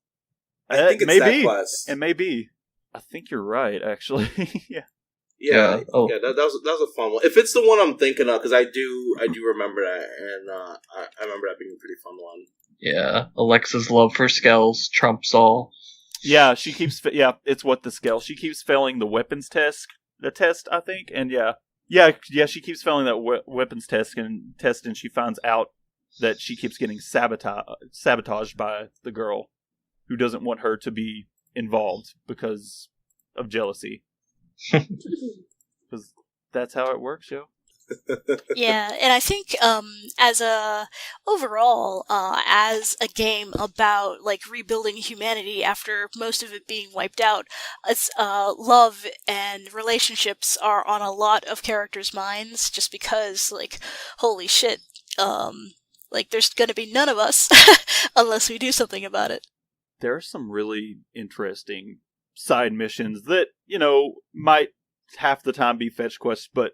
I think it's that quest.
It may be. I think you're right, actually. Yeah.
Yeah, that was a fun one. If it's the one I'm thinking of, because I do remember that, and I remember that being a pretty fun one.
Yeah, Alexa's love for scales trumps all.
Yeah, she keeps. Yeah, it's What the Scale. She keeps failing the weapons test. The test, I think, and yeah. She keeps failing that weapons test, and she finds out that she keeps getting sabotaged by the girl, who doesn't want her to be involved because of jealousy. Because that's how it works, yo.
Yeah, and I think as a game about like rebuilding humanity after most of it being wiped out, it's love and relationships are on a lot of characters' minds, just because like holy shit, like there's gonna be none of us unless we do something about it.
There are some really interesting side missions that, might half the time be fetch quests, but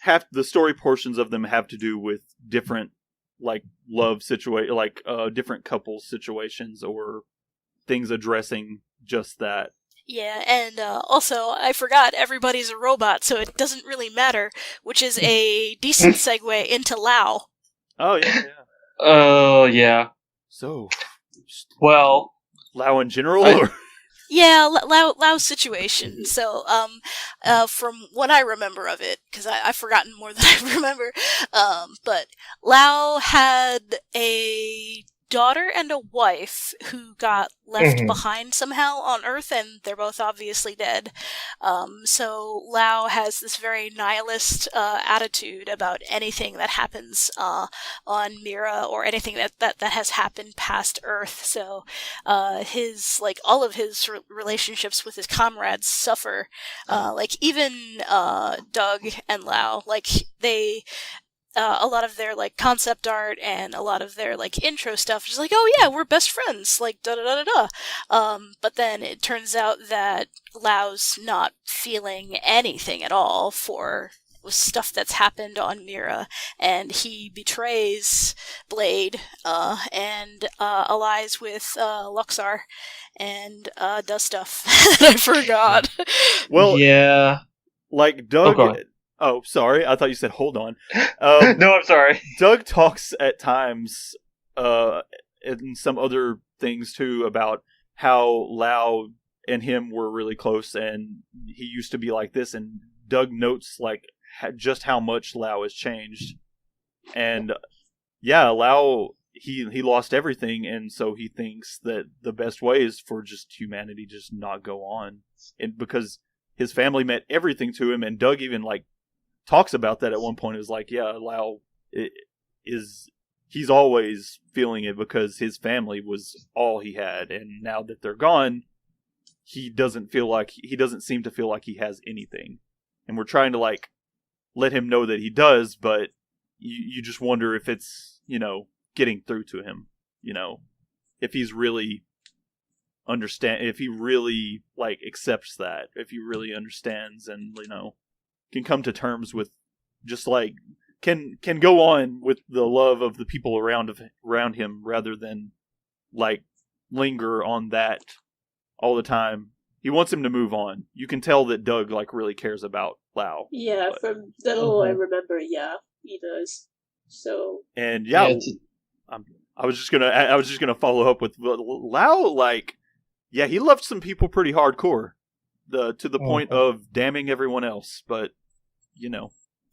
half the story portions of them have to do with different, like, love situation, like, different couple situations or things addressing just that.
Yeah, and also, I forgot, everybody's a robot, so it doesn't really matter, which is a decent segue into Lao.
Oh, yeah.
Oh, yeah.
So,
well,
Lao in general, or?
Yeah, Lao's situation. So, from what I remember of it, because I've forgotten more than I remember, but Lao had a daughter and a wife who got left behind somehow on Earth, and they're both obviously dead. So Lau has this very nihilist attitude about anything that happens on Mira, or anything that has happened past Earth. So his all of his relationships with his comrades suffer. Even Doug and Lau, they. A lot of their concept art and a lot of their intro stuff is oh yeah, we're best friends, da da da da da. But then it turns out that Lau's not feeling anything at all for stuff that's happened on Mira, and he betrays Blade and allies with Luxar and does stuff that I forgot.
Well,
yeah,
Doug. Oh, sorry. I thought you said hold on.
No, I'm sorry.
Doug talks at times, and some other things too, about how Lau and him were really close, and he used to be like this. And Doug notes just how much Lau has changed. And yeah, Lau he lost everything, and so he thinks that the best way is for just humanity just not go on, and because his family meant everything to him, and Doug even talks about that at one point. Is yeah, Lau he's always feeling it because his family was all he had, and now that they're gone, he doesn't seem to feel like he has anything. And we're trying to let him know that he does, but you just wonder if it's getting through to him, if he's really if he really accepts that, if he really understands and can come to terms with just can go on with the love of the people around him rather than linger on that all the time. He wants him to move on. You can tell that Doug really cares about Lau.
Yeah, from little I remember, yeah, he does. So
and yeah, I was just gonna follow up with Lau. Yeah, he loved some people pretty hardcore, to the point of damning everyone else. But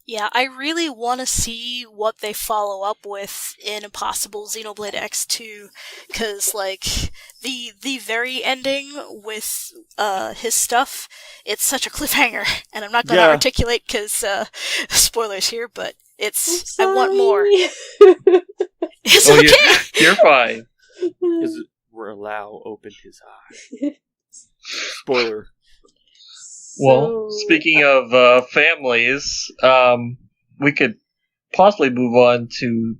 Yeah, I really want to see what they follow up with in a possible Xenoblade X2, because, the very ending with his stuff, it's such a cliffhanger, and I'm not going to articulate because spoilers here, but I want more. It's okay!
You're fine.
Is it where Lau opened his eye? Spoiler.
Well, speaking of families, we could possibly move on to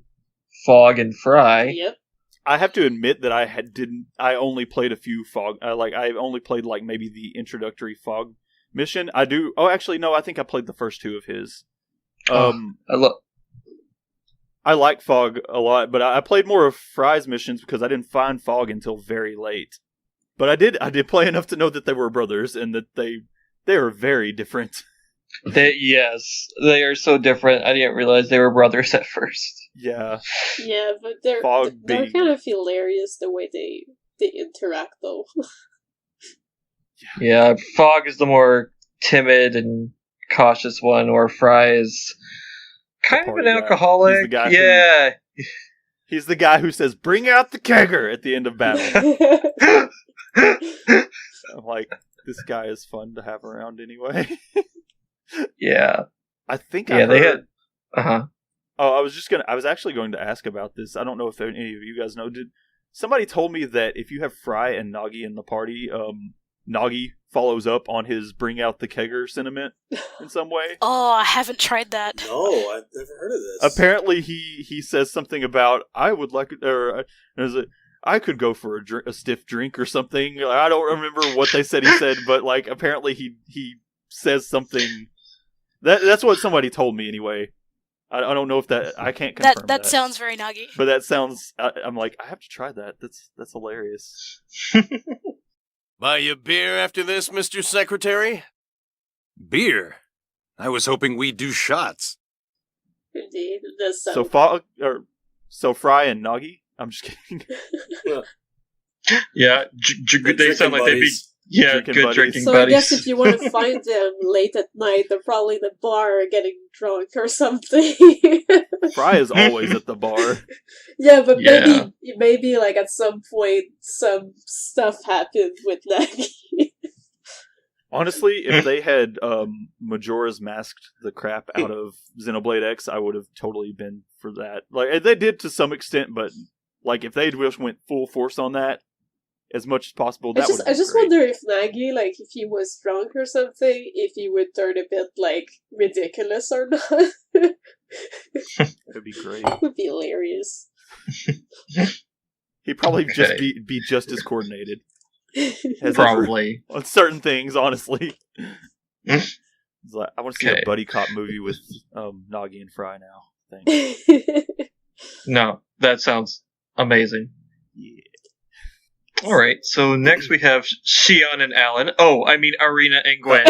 Fog and Fry.
Yep.
I have to admit that I only played a few Fog. I only played maybe the introductory Fog mission. I think I played the first two of his. I like Fog a lot, but I played more of Fry's missions because I didn't find Fog until very late. But I did play enough to know that they were brothers and that they are very different.
Yes, they are so different. I didn't realize they were brothers at first.
Yeah.
Yeah, but they're kind of hilarious the way they interact, though.
Yeah, Fog is the more timid and cautious one, or Fry is kind of an alcoholic.
He's the guy who says, "Bring out the kegger" at the end of battle. This guy is fun to have around anyway.
Yeah.
I think
they had... Uh-huh.
Oh, I was actually going to ask about this. I don't know if any of you guys know. Somebody told me that if you have Fry and Nagi in the party, Nagi follows up on his "bring out the kegger" sentiment in some way.
Oh, I haven't tried that.
No, I've never heard of this.
Apparently he says something about, I would like, or I could go for a stiff drink or something. I don't remember what they said he said, but apparently he says something. That's what somebody told me anyway. I don't know if I can't confirm that.
That sounds very Nagi.
But that sounds, I'm I have to try that. That's hilarious.
Buy you beer after this, Mr. Secretary? Beer? I was hoping we'd do shots.
Indeed, that's
so Fry and Nagi? I'm just kidding.
Yeah, they sound like they'd be Yeah, good
buddies.
drinking
So
buddies.
I guess if you want to find them late at night, they're probably in the bar getting drunk or something.
Fry is always at the bar.
Yeah, but
Yeah.
maybe like at some point some stuff happened with Nagi.
Honestly, if they had Majora's masked the crap out of Xenoblade X, I would have totally been for that. Like they did to some extent, but like if they just went full force on that as much as possible, that would.
I just wonder if Nagi, like, if he was drunk or something, if he would turn a bit like ridiculous or not.
That'd be great.
Would be hilarious.
He'd probably just be just as coordinated. As
Probably.
on certain things, honestly. It's like, I want to see a buddy cop movie with Nagi and Fry now. Thanks.
No, that sounds amazing.
Yeah.
Alright, so next we have Shion and Alan. Oh, I mean Arena and Gwen.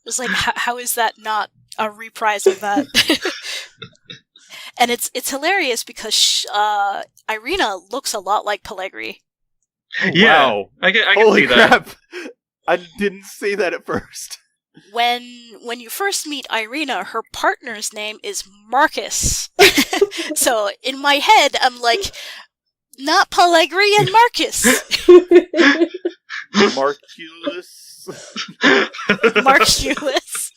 It's like, how is that not a reprise of that? And it's hilarious because Irina looks a lot like Pellegri.
Yeah,
Wow.
I can
Holy
see that.
crap! I didn't see that at first.
When you first meet Irina, her partner's name is Marcus. So in my head, I'm like, not Pellegri and Marcus.
Marculus.
Marculus.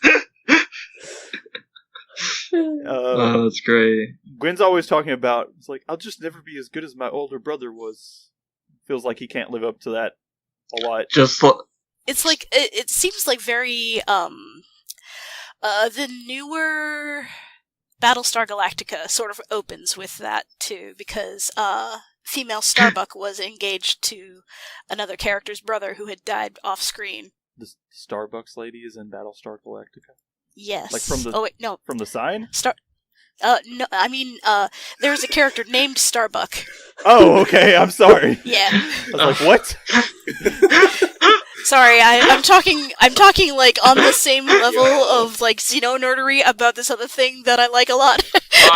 Oh, that's great.
Gwen's always talking about, it's like, I'll just never be as good as my older brother was. Feels like he can't live up to that a lot.
It's like, it seems like very, the newer Battlestar Galactica sort of opens with that too, because, female Starbuck was engaged to another character's brother who had died off screen.
The Starbucks lady is in Battlestar Galactica?
Yes.
Like from the
Oh wait, no.
From the sign?
No, I mean, there's a character named Starbuck.
Oh, okay, I'm sorry.
Yeah.
I was like, what?
Sorry, I'm talking like on the same level of like Xeno nerdery about this other thing that I like a lot.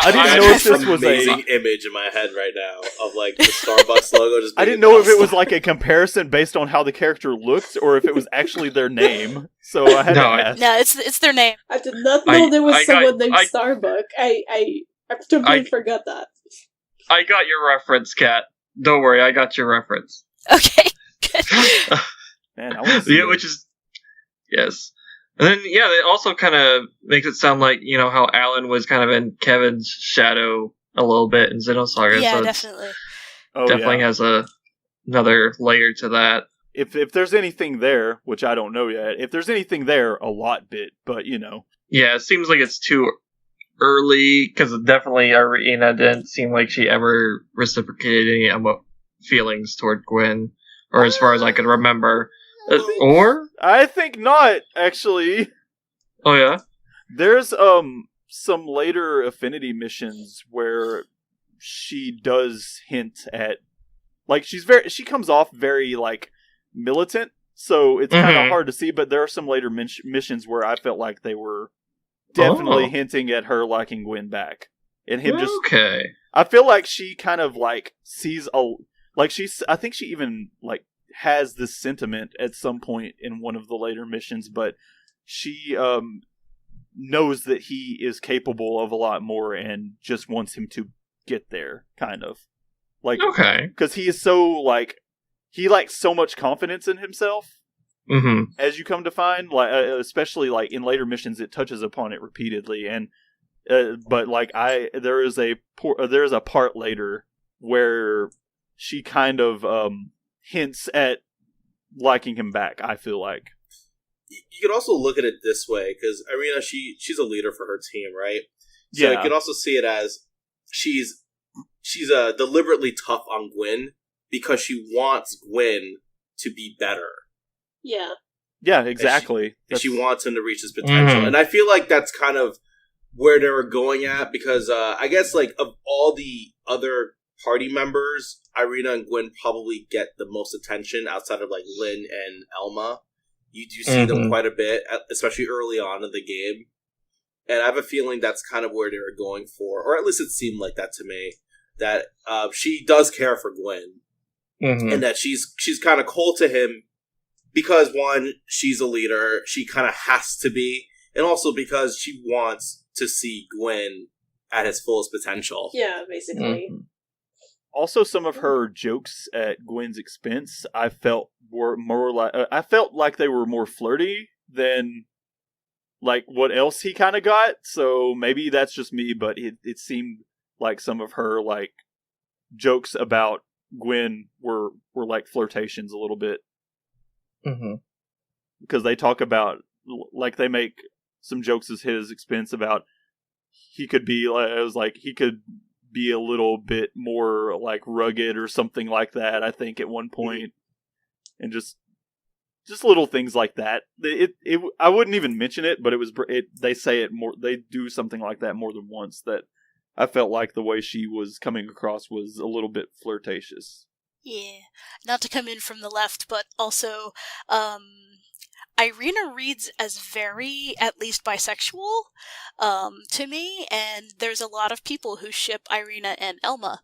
I didn't know if this was
amazing image in my head right now of like the Starbucks logo. Just
I didn't know if it was like a comparison based on how the character looked, or if it was actually their name. So I had to ask.
No, it's their name.
I did not know there was someone named Starbuck. I totally forgot that.
I got your reference, Kat. Don't worry, I got your reference.
Okay, good.
Man, I want to see
which is yes. And then it also kind of makes it sound like, you know, how Alan was kind of in Kevin's shadow a little bit in Xenosaga.
Yeah,
so
definitely.
Definitely has another layer to that.
If there's anything there, which I don't know yet, if there's anything there, a lot bit, but you know.
Yeah, it seems like it's too early, because definitely Irina didn't seem like she ever reciprocated any feelings toward Gwen, or as far as I can remember. Or?
I think not, actually.
Oh, yeah?
There's some later Affinity missions where she does hint at, like, she comes off very, like, militant, so it's kind of hard to see, but there are some later missions where I felt like they were definitely hinting at her liking Gwen back. And him just...
Okay.
I feel like she kind of, like, sees I think she even, like, has this sentiment at some point in one of the later missions, but she knows that he is capable of a lot more and just wants him to get there, kind of. Like,
okay.
Because he is so, like, he lacks so much confidence in himself, as you come to find, like, especially, like, in later missions, it touches upon it repeatedly, and, but, like, there is a part later where she kind of, hints at liking him back, I feel like.
You could also look at it this way, because Irina, she's a leader for her team, right? So you could also see it as she's deliberately tough on Gwen because she wants Gwen to be better.
Yeah.
Yeah, exactly.
And she wants him to reach his potential. And I feel like that's kind of where they were going at, because I guess, like, of all the other party members, Irina and Gwen probably get the most attention outside of, like, Lynn and Elma. You do see them quite a bit, especially early on in the game. And I have a feeling that's kind of where they were going for, or at least it seemed like that to me. that she does care for Gwen, and that she's kind of cold to him because, one, she's a leader, she kind of has to be, and also because she wants to see Gwen at his fullest potential.
Yeah, basically.
Also, some of her jokes at Gwen's expense, I felt were more like I felt like they were more flirty than like what else he kind of got. So maybe that's just me, but it seemed like some of her like jokes about Gwen were like flirtations a little bit. Because they talk about, like, they make some jokes at his expense about he could be like, it was like he could be a little bit more like rugged or something like that, I think, at one point. And just little things like that. I wouldn't even mention it, but they say it more, they do something like that more than once, that I felt like the way she was coming across was a little bit flirtatious.
Yeah, not to come in from the left, but also, Irina reads as very, at least bisexual, to me, and there's a lot of people who ship Irina and Elma.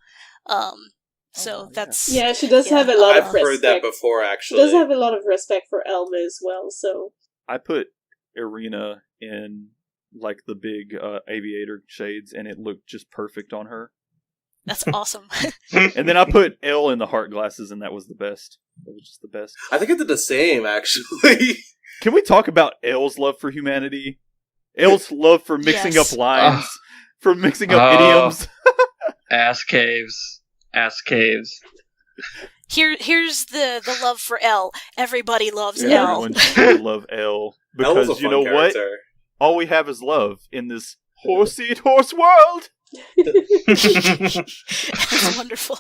That's...
Yeah, she does have a lot of respect.
I've heard that before, actually.
She does have a lot of respect for Elma as well, so...
I put Irina in, like, the big aviator shades, and it looked just perfect on her.
That's awesome.
And then I put Elle in the heart glasses, and that was the best. That was just the best.
I think I did the same, actually.
Can we talk about Elle's love for humanity? Elle's love for mixing up lines, for mixing up idioms.
Ass caves.
Here's the love for Elle. Everybody loves Elle.
Everyone should love Elle. Because you know what? All we have is love in this horse-eat horse world.
That's wonderful.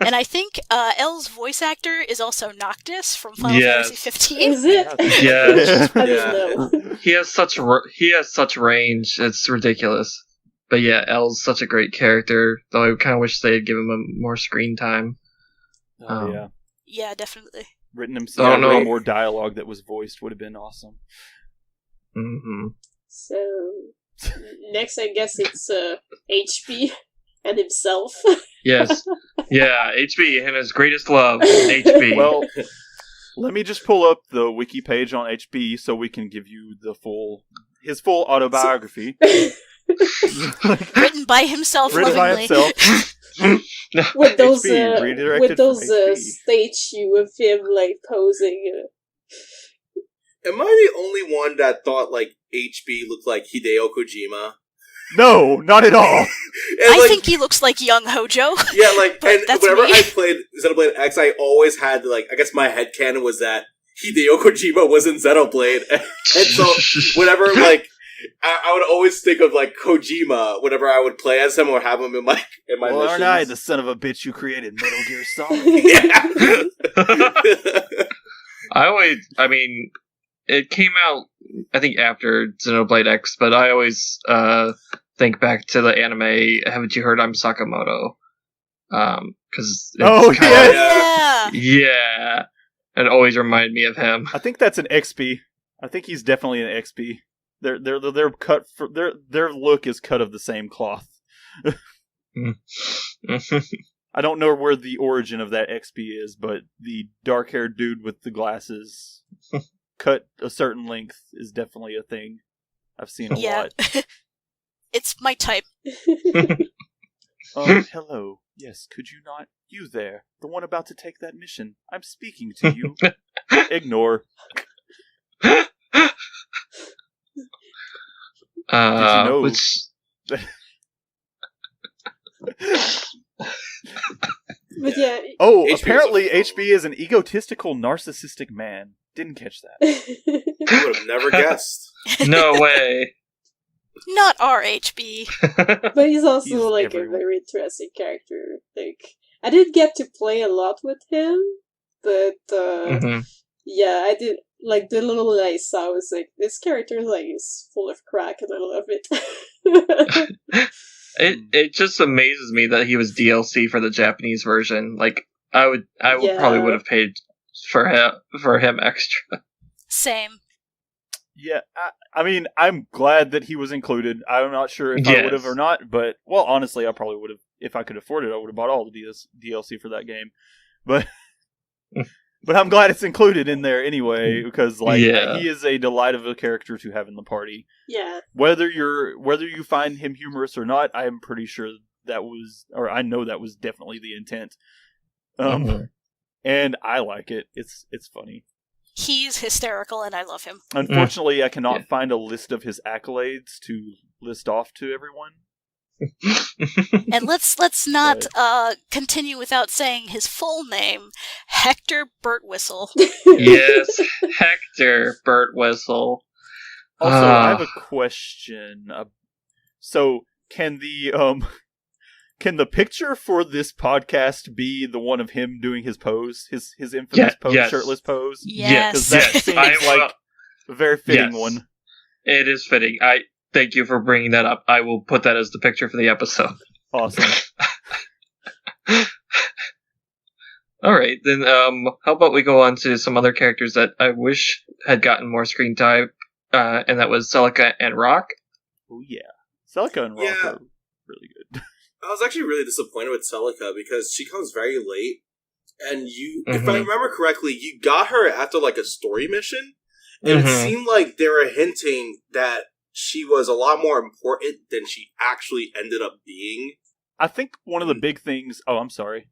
And I think Elle's voice actor is also Noctis from Final Fantasy 15.
Is it?
Yeah.
I didn't know.
He has such range. It's ridiculous. But yeah, Elle's such a great character. Though I kind of wish they had given him more screen time.
Yeah, definitely.
Written himself more dialogue that was voiced would have been awesome.
So next, I guess it's HP and himself.
Yes. Yeah, HP and his greatest love, HP.
Well, let me just pull up the wiki page on HP so we can give you his full autobiography.
Written by himself, lovingly.
With those
HP,
statue of him like posing.
Am I the only one that thought like HB looked like Hideo Kojima?
No, not at all.
I think he looks like young Hojo.
Yeah, like, and whenever
me.
I played Xenoblade X, I always had, like, I guess my headcanon was that Hideo Kojima was in Xenoblade. And so, whenever, like, I would always think of, like, Kojima whenever I would play as him or have him in my
well,
missions.
aren't I the son of a bitch who created Metal Gear Solid?
It came out, I think, after Xenoblade X, but I always think back to the anime, Haven't You Heard I'm Sakamoto? Because yeah, it always reminded me of him.
I think that's an XP. I think he's definitely an XP. They're cut for their look is cut of the same cloth. I don't know where the origin of that XP is, but the dark-haired dude with the glasses cut a certain length is definitely a thing I've seen a lot.
It's my type.
Hello. Yes, could you not? You there, the one about to take that mission. I'm speaking to you. Ignore. Did you know?
But yeah.
Oh, apparently HB is an egotistical, narcissistic man. Didn't catch that.
I would have never guessed.
No way.
Not our HB.
But he's also a very interesting character. Like, I didn't get to play a lot with him, but yeah, I did. Like, the little that I saw, I was like, this character is full of crack, and I love it.
It just amazes me that he was DLC for the Japanese version. Like, I probably would have paid for him extra.
Same.
Yeah, I mean, I'm glad that he was included. I'm not sure if I would have or not, but, well, honestly, I probably would have. If I could afford it, I would have bought all the DLC for that game. But but I'm glad it's included in there anyway, because, like, he is a delight of a character to have in the party.
Yeah.
Whether you find him humorous or not, I am pretty sure that was, or I know that was definitely the intent. And I like it. It's funny.
He's hysterical, and I love him.
Unfortunately, I cannot find a list of his accolades to list off to everyone.
And let's not continue without saying his full name, Hector Birtwhistle.
Yes, Hector Birtwhistle.
Also, I have a question. So, can the picture for this podcast be the one of him doing his pose, his infamous shirtless pose?
Yes,
because that seems like a very fitting one.
It is fitting. Thank you for bringing that up. I will put that as the picture for the episode.
Awesome.
All right, then. How about we go on to some other characters that I wish had gotten more screen time, and that was Celica and Rock.
Oh yeah, Celica and Rock are really good.
I was actually really disappointed with Celica because she comes very late, and if I remember correctly, you got her after like a story mission, and it seemed like they were hinting that she was a lot more important than she actually ended up being.
I think one of the big things... Oh, I'm sorry.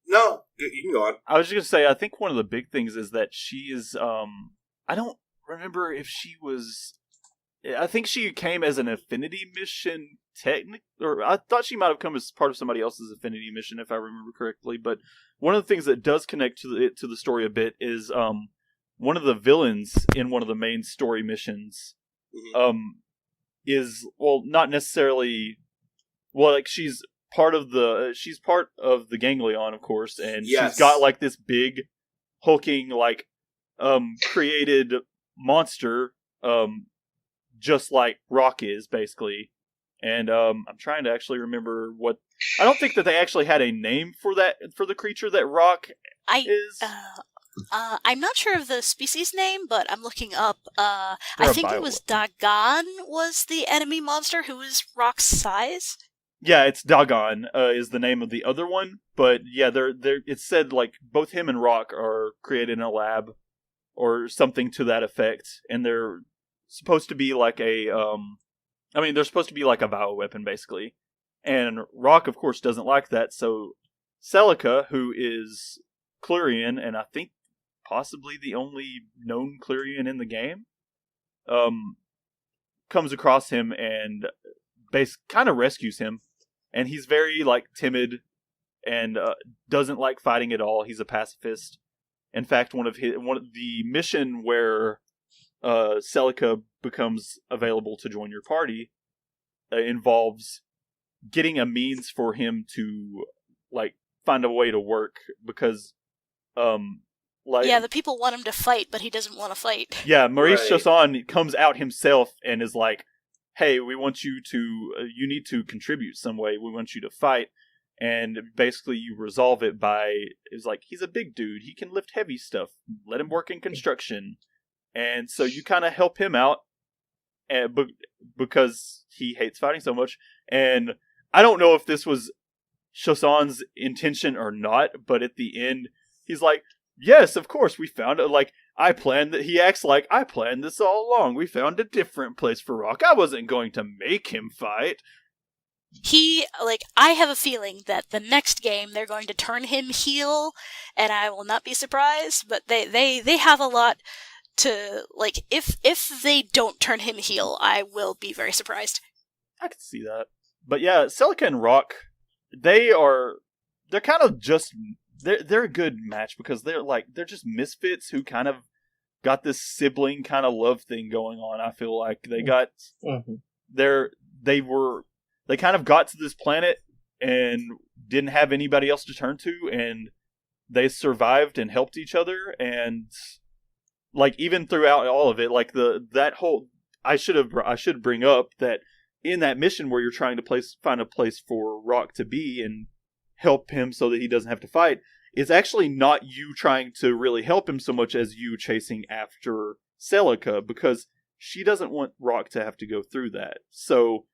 No, you can go on.
I was just going to say, I think one of the big things is that she is... I don't remember if she was... I think she came as an Affinity mission, or I thought she might have come as part of somebody else's Affinity mission, if I remember correctly. But one of the things that does connect to the story a bit is one of the villains in one of the main story missions... is, well, not necessarily, well, like, she's part of the ganglion, of course, and she's got, like, this big, hulking, like, created monster, just like Rock is, basically. And, I'm trying to actually remember what, I don't think that they actually had a name for the creature that Rock is.
I'm not sure of the species name, but I'm looking up. I think it was Dagon was the enemy monster who was Rock's size.
Yeah, it's Dagon is the name of the other one, but yeah, they're it's said like both him and Rock are created in a lab or something to that effect, and they're supposed to be like they're supposed to be like a bioweapon basically. And Rock, of course, doesn't like that, so Celica, who is Clurian, and I think possibly the only known Clurian in the game, comes across him and kind of rescues him. And he's very like timid and doesn't like fighting at all. He's a pacifist. In fact, one of the mission where Celica becomes available to join your party involves getting a means for him to like find a way to work because the people want him to fight, but he doesn't want to fight. Yeah, Maurice Chasson comes out himself and is like, hey, we want you need to contribute some way. We want you to fight. And basically you resolve it by, it's like, he's a big dude. He can lift heavy stuff. Let him work in construction. And so you kind of help him out because he hates fighting so much. And I don't know if this was Chasson's intention or not, but at the end, he's like, yes, of course, we found it. Like, he acts like, I planned this all along. We found a different place for Rock. I wasn't going to make him fight. I have a feeling that the next game they're going to turn him heel, and I will not be surprised, but they have a lot to, like, if they don't turn him heel, I will be very surprised. I can see that. But yeah, Celica and Rock, they're kind of just... They're a good match because they're just misfits who kind of got this sibling kind of love thing going on. I feel like they got they kind of got to this planet and didn't have anybody else to turn to, and they survived and helped each other. And like even throughout all of it, like I should bring up that in that mission where you're trying to find a place for Rock to be and help him so that he doesn't have to fight, it's actually not you trying to really help him so much as you chasing after Celica, because she doesn't want Rock to have to go through that. So,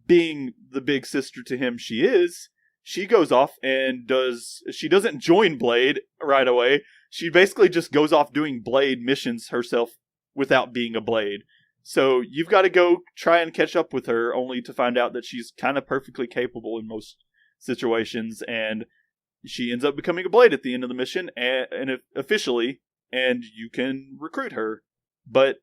being the big sister to him she goes off and she doesn't join Blade right away. She basically just goes off doing Blade missions herself without being a Blade. So you've got to go try and catch up with her, only to find out that she's kind of perfectly capable in most situations, and she ends up becoming a Blade at the end of the mission, and officially, and you can recruit her. But,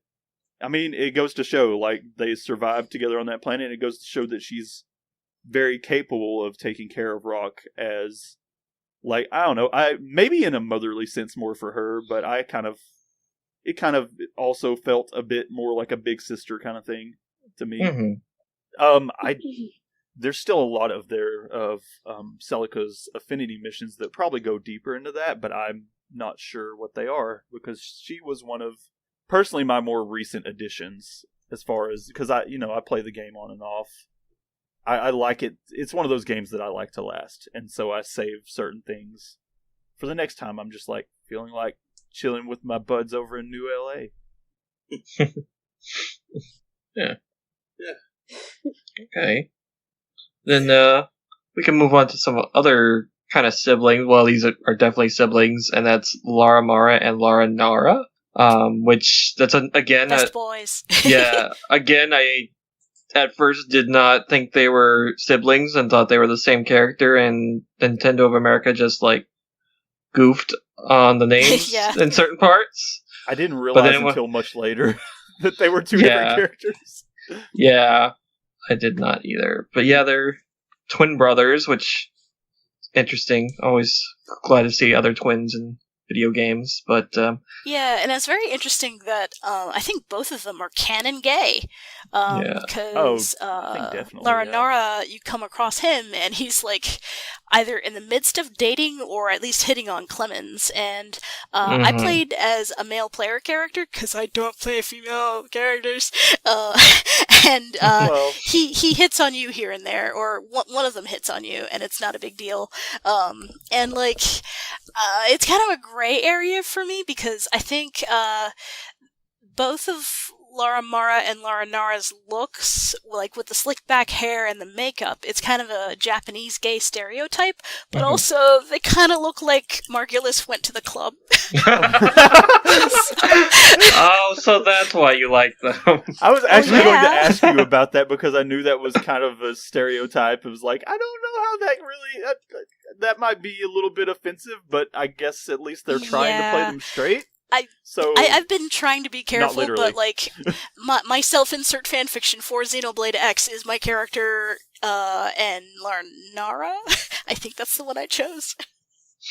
I mean, it goes to show, like, they survived together on that planet, and it goes to show that she's very capable of taking care of Rock as, like, I don't know, maybe in a motherly sense more for her, but it kind of also felt a bit more like a big sister kind of thing to me.
Mm-hmm.
There's still a lot of Celica's affinity missions that probably go deeper into that, but I'm not sure what they are, because she was one of, personally, my more recent additions, as far as, because I play the game on and off. I like it. It's one of those games that I like to last, and so I save certain things for the next time. I'm just like feeling like chilling with my buds over in New LA.
Yeah. Okay. Then we can move on to some other kind of siblings. Well, these are definitely siblings, and that's Lara Mara and Lara Nara. Which that's again
best boys.
Yeah. Again, I at first did not think they were siblings and thought they were the same character, and Nintendo of America just like goofed on the names in certain parts.
I didn't realize until much later that they were two different characters.
Yeah, I did not either. But yeah, they're twin brothers, which interesting. Always glad to see other twins in video games, but
yeah, and it's very interesting that I think both of them are canon gay, because Lara Nara, you come across him and he's like either in the midst of dating or at least hitting on Clemens, and I played as a male player character because I don't play female characters, and he hits on you here and there, or one of them hits on you, and it's not a big deal, and like it's kind of a gray area for me, because I think both of Lara Mara and Lara Nara's looks, like with the slick back hair and the makeup, it's kind of a Japanese gay stereotype, but also they kind of look like Margulis went to the club.
Oh, so that's why you like them.
I was actually going to ask you about that, because I knew that was kind of a stereotype. It was like, I don't know how that really... that might be a little bit offensive, but I guess at least they're trying to play them straight.
I've been trying to be careful, but like my self-insert fanfiction for Xenoblade X is my character and Lara Nara. I think that's the one I chose.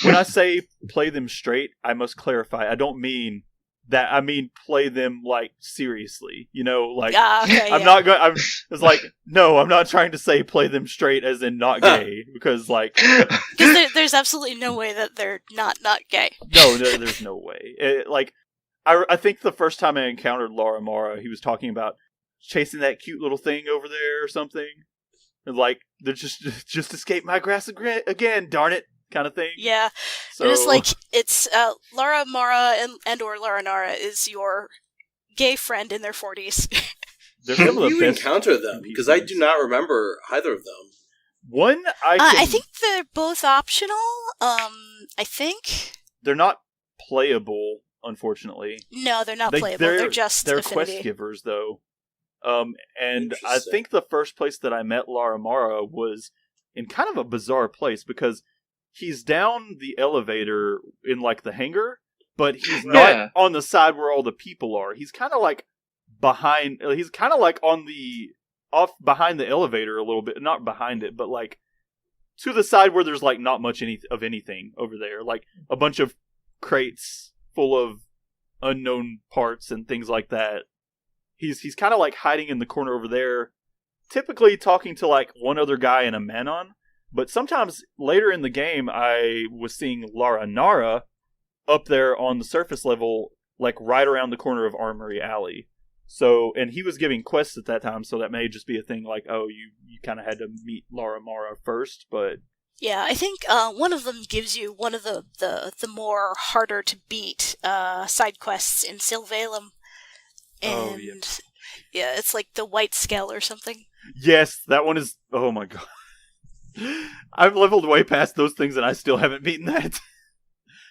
When I say play them straight, I must clarify. I don't mean that. I mean play them like seriously. You know, like I'm not going. It's like no, I'm not trying to say play them straight as in not gay, because like
there's absolutely no way that they're not gay.
No, there's no way. I think the first time I encountered Lara Mara, he was talking about chasing that cute little thing over there or something, and like they're just escape my grasp again, darn it, kind of thing.
Yeah, so it's like it's Lara Mara and or Lara Nara is your gay friend in their 40s.
Have you encountered them? Because I do not remember either of them.
One,
I think they're both optional. I think
they're not playable, unfortunately.
No, they're not playable. They're just affinity.
Quest givers, though. And I think the first place that I met Lara Mara was in kind of a bizarre place, because he's down the elevator in like the hangar, but he's not on the side where all the people are. He's kind of like behind. He's kind of like behind the elevator a little bit, not behind it, but like to the side where there's like not much of anything over there, like a bunch of crates full of unknown parts and things like that. He's kind of like hiding in the corner over there, typically talking to like one other guy and a Manon. But sometimes later in the game, I was seeing Lara Nara up there on the surface level, like right around the corner of Armory Alley. So, and he was giving quests at that time, so that may just be a thing like, oh, you kind of had to meet Lara Mara first, but...
Yeah, I think one of them gives you one of the more harder to beat side quests in Sylvalum. And Yeah, it's like the white scale or something.
Yes, that one is... Oh my god. I've leveled way past those things and I still haven't beaten that.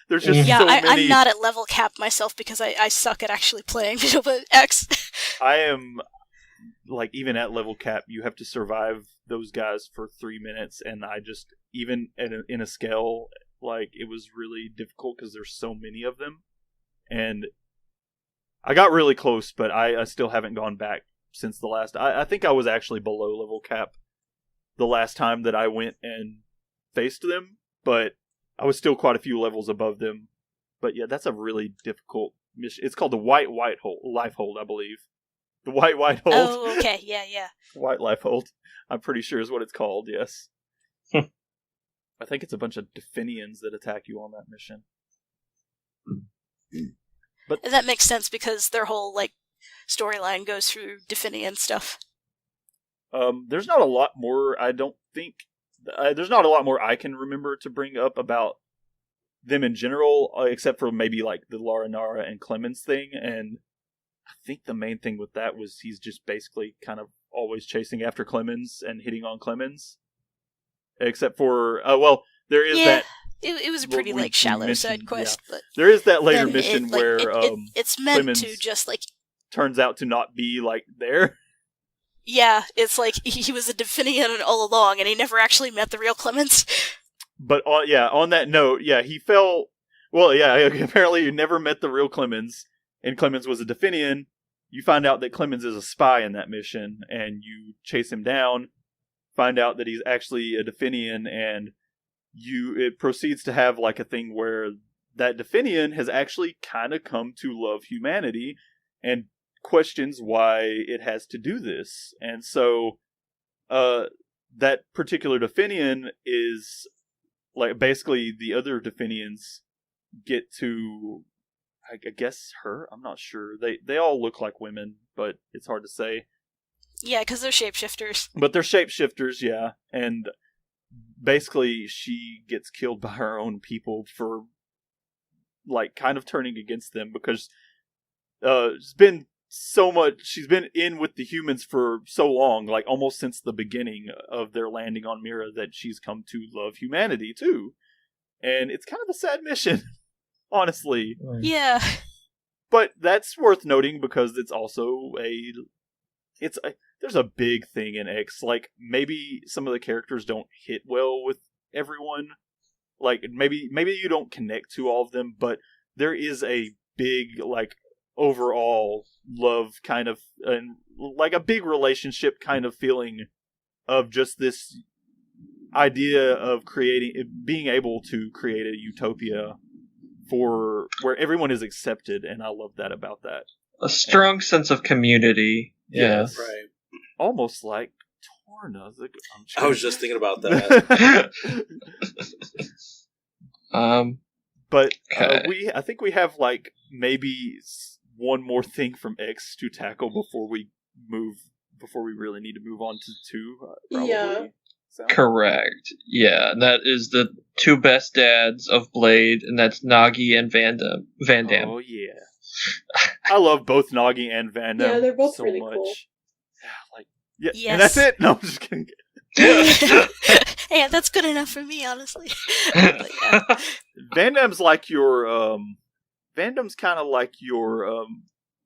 There's just so many...
I'm not at level cap myself because I suck at actually playing Xenoblade X.
I am... Like, even at level cap, you have to survive those guys for 3 minutes, and I just... Even in a scale, like, it was really difficult because there's so many of them. And I got really close, but I still haven't gone back since the last... I think I was actually below level cap the last time that I went and faced them, but I was still quite a few levels above them. But yeah, that's a really difficult mission. It's called the White Life Hold, I believe. The White Hold.
Oh, okay, yeah.
White Life Hold, I'm pretty sure is what it's called, yes. I think it's a bunch of Definians that attack you on that mission.
But that makes sense because their whole, like, storyline goes through Definian stuff.
There's not a lot more, I don't think... there's not a lot more I can remember to bring up about them in general, except for maybe, like, the Laranara and Clemens thing, and I think the main thing with that was he's just basically kind of always chasing after Clemens and hitting on Clemens. Except for, there is that...
It was a pretty, like, shallow side quest, but...
There is that later mission where,
it's meant
Clemens
to just, like...
turns out to not be, like, there.
Yeah, it's like he was a Definian all along, and he never actually met the real Clemens.
But, on that note, he fell... Well, apparently you never met the real Clemens, and Clemens was a Definian. You find out that Clemens is a spy in that mission, and you chase him down, find out that he's actually a Definian, and it proceeds to have, like, a thing where that Definian has actually kind of come to love humanity, and questions why it has to do this. And so that particular Definian is like basically the other Definians get to I guess her, I'm not sure. They all look like women, but it's hard to say.
Yeah, because they're shapeshifters.
But they're shapeshifters, yeah. And basically she gets killed by her own people for like kind of turning against them because it's been so much, she's been in with the humans for so long, like almost since the beginning of their landing on Mira, that she's come to love humanity too. And it's kind of a sad mission, honestly.
Yeah.
But that's worth noting because it's also there's a big thing in X. Like, maybe some of the characters don't hit well with everyone. Like, maybe you don't connect to all of them, but there is a big, like, overall love kind of, and like a big relationship kind of feeling of just this idea of being able to create a utopia for where everyone is accepted, and I love that about that.
A strong sense of community. Yes.
Right.
Almost like Torna.
I was just thinking about that.
But I think we have like maybe one more thing from X to tackle before we really need to move on to 2. Probably.
Yeah.
So.
Correct. Yeah, and that is the 2 best dads of Blade, and that's Nagi and Van Damme.
Oh yeah, I love both Nagi and Van Damme.
Yeah, they're both
so
really
much.
Cool.
Yeah,
yes.
And that's it. No, I'm just kidding.
Yeah, that's good enough for me, honestly. But, yeah.
Van Damme's like your Van Damme's kind of like your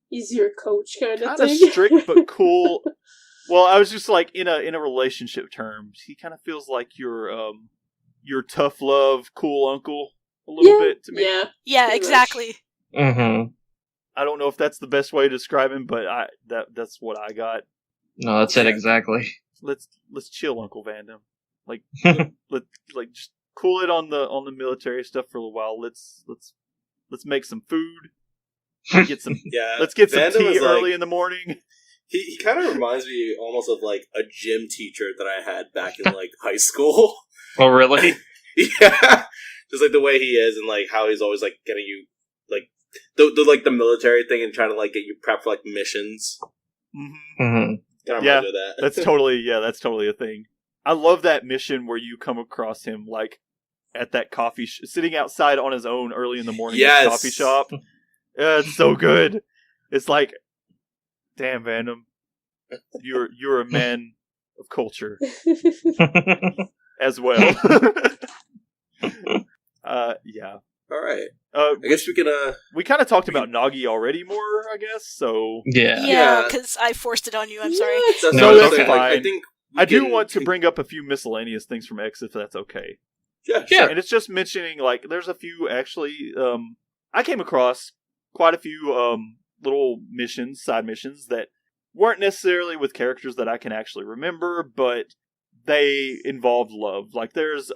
he's your coach kind of
thing. Kind of strict but cool. Well, I was just like in a relationship terms, he kind of feels like your tough love, cool uncle a little bit to me.
Yeah, exactly.
Mm-hmm.
I don't know if that's the best way to describe him, but that's what I got.
No, that's it exactly.
Let's chill, Uncle Van Damme. Like let just cool it on the military stuff for a little while. Let's make some food. Get some let's get some tea early in the morning.
He kind of reminds me almost of like a gym teacher that I had back in like high school.
Oh, really?
Yeah, just like the way he is and like how he's always like getting you like the military thing and trying to like get you prepped for like missions.
Mm-hmm.
Mm-hmm.
Kind of reminds me of that.
that's totally a thing. I love that mission where you come across him like at that sitting outside on his own early in the morning at the coffee shop. It's so good. It's like, damn, Van Damme, you're a man of culture as well. Yeah.
All right. I guess we can.
We kind of talked about Nagi already more, I guess. So
yeah, because I forced it on you. I'm sorry.
That's fine. I do want to bring up a few miscellaneous things from X, if that's okay.
Yeah, sure.
And it's just mentioning, like, there's a few actually. I came across quite a few little missions, side missions that weren't necessarily with characters that I can actually remember, but they involved love. Like, there's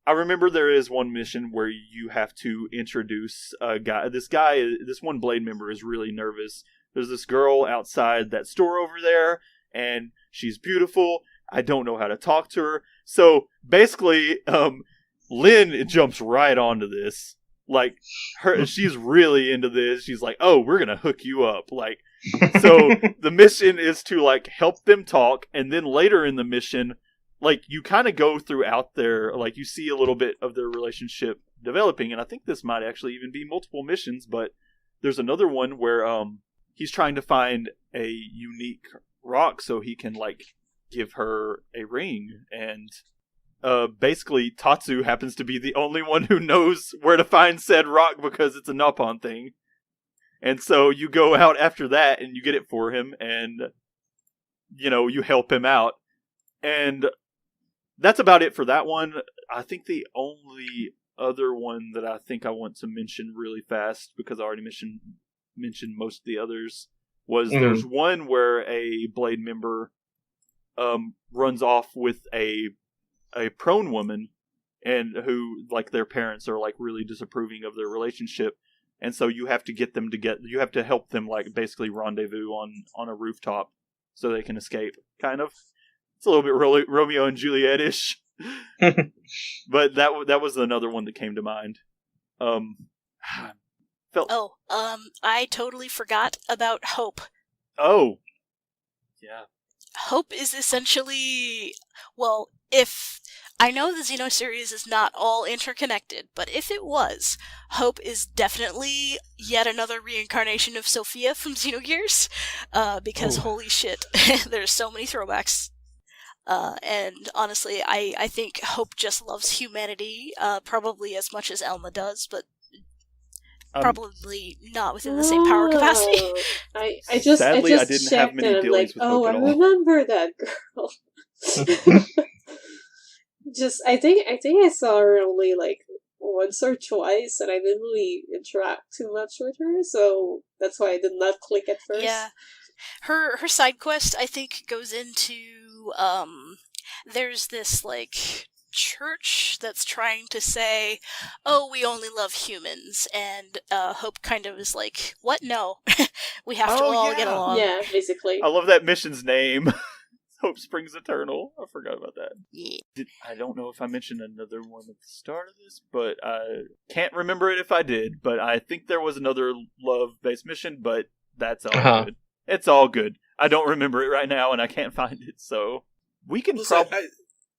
I remember there is one mission where you have to introduce a guy. This one Blade member is really nervous. There's this girl outside that store over there, and she's beautiful. I don't know how to talk to her. So basically, Lynn jumps right onto this. Like, she's really into this. She's like, "Oh, we're gonna hook you up." Like, so the mission is to, like, help them talk, and then later in the mission, like, you kind of go throughout their, like, you see a little bit of their relationship developing, and I think this might actually even be multiple missions, but there's another one where he's trying to find a unique rock so he can, like, give her a ring, and basically Tatsu happens to be the only one who knows where to find said rock because it's a Napon thing. And so you go out after that and you get it for him, and, you know, you help him out. And that's about it for that one. I think the only other one that I think I want to mention really fast, because I already mentioned most of the others, was there's one where a Blade member runs off with a prone woman, and who, like, their parents are, like, really disapproving of their relationship, and so you have to get them together. You have to help them, like, basically rendezvous on a rooftop so they can escape, kind of. It's a little bit Romeo and Juliet-ish. But that was another one that came to mind.
I totally forgot about Hope.
Oh. Yeah.
Hope is essentially, well, if I know the Xeno series is not all interconnected, but if it was, Hope is definitely yet another reincarnation of Sophia from Xenogears, because holy shit, there's so many throwbacks. And honestly, I think Hope just loves humanity, probably as much as Elma does, but probably not within the same power capacity.
I just
Sadly, I didn't have many dealings with Hope at all.
I remember that girl. I think I saw her only, like, once or twice, and I didn't really interact too much with her, so that's why I did not click at first.
Yeah. Her side quest, I think, goes into, there's this, like, church that's trying to say, oh, we only love humans, and Hope kind of is like, what? No. We have to all get along.
Yeah, basically.
I love that mission's name. Hope Springs Eternal. I forgot about that.
Yeah.
I don't know if I mentioned another one at the start of this, but I can't remember it if I did, but I think there was another love-based mission, but that's all good. It's all good. I don't remember it right now, and I can't find it, so we can probably...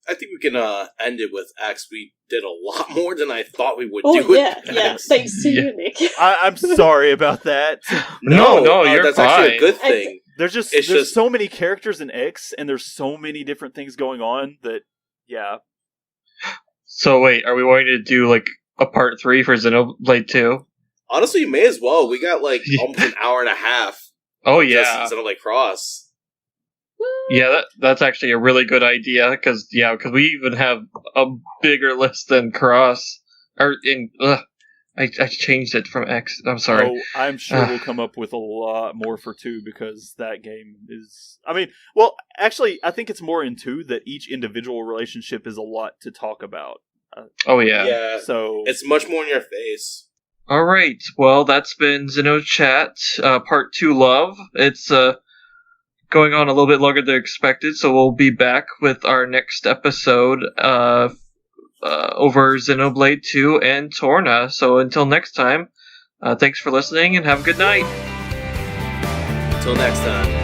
I think we can end it with X. We did a lot more than I thought we would do.
Yeah, thanks to you, Nick.
I'm sorry about that.
No, you're
that's
fine.
Actually a good thing.
There's so many characters in X, and there's so many different things going on that, yeah.
So wait, are we going to do, like, a part 3 for Xenoblade 2?
Honestly, you may as well. We got, like, almost an hour and a half.
Oh, yeah.
Xenoblade Cross.
Yeah, that's actually a really good idea, because we even have a bigger list than Cross. I changed it from X. I'm sorry.
Oh, I'm sure we'll come up with a lot more for 2, because that game is... I mean, well, actually, I think it's more in 2 that each individual relationship is a lot to talk about.
Yeah.
So
it's much more in your face.
Alright, well, that's been XenoChat, Part 2 Love. It's going on a little bit longer than expected, so we'll be back with our next episode over Xenoblade 2 and Torna. So until next time, thanks for listening and have a good night.
Until next time.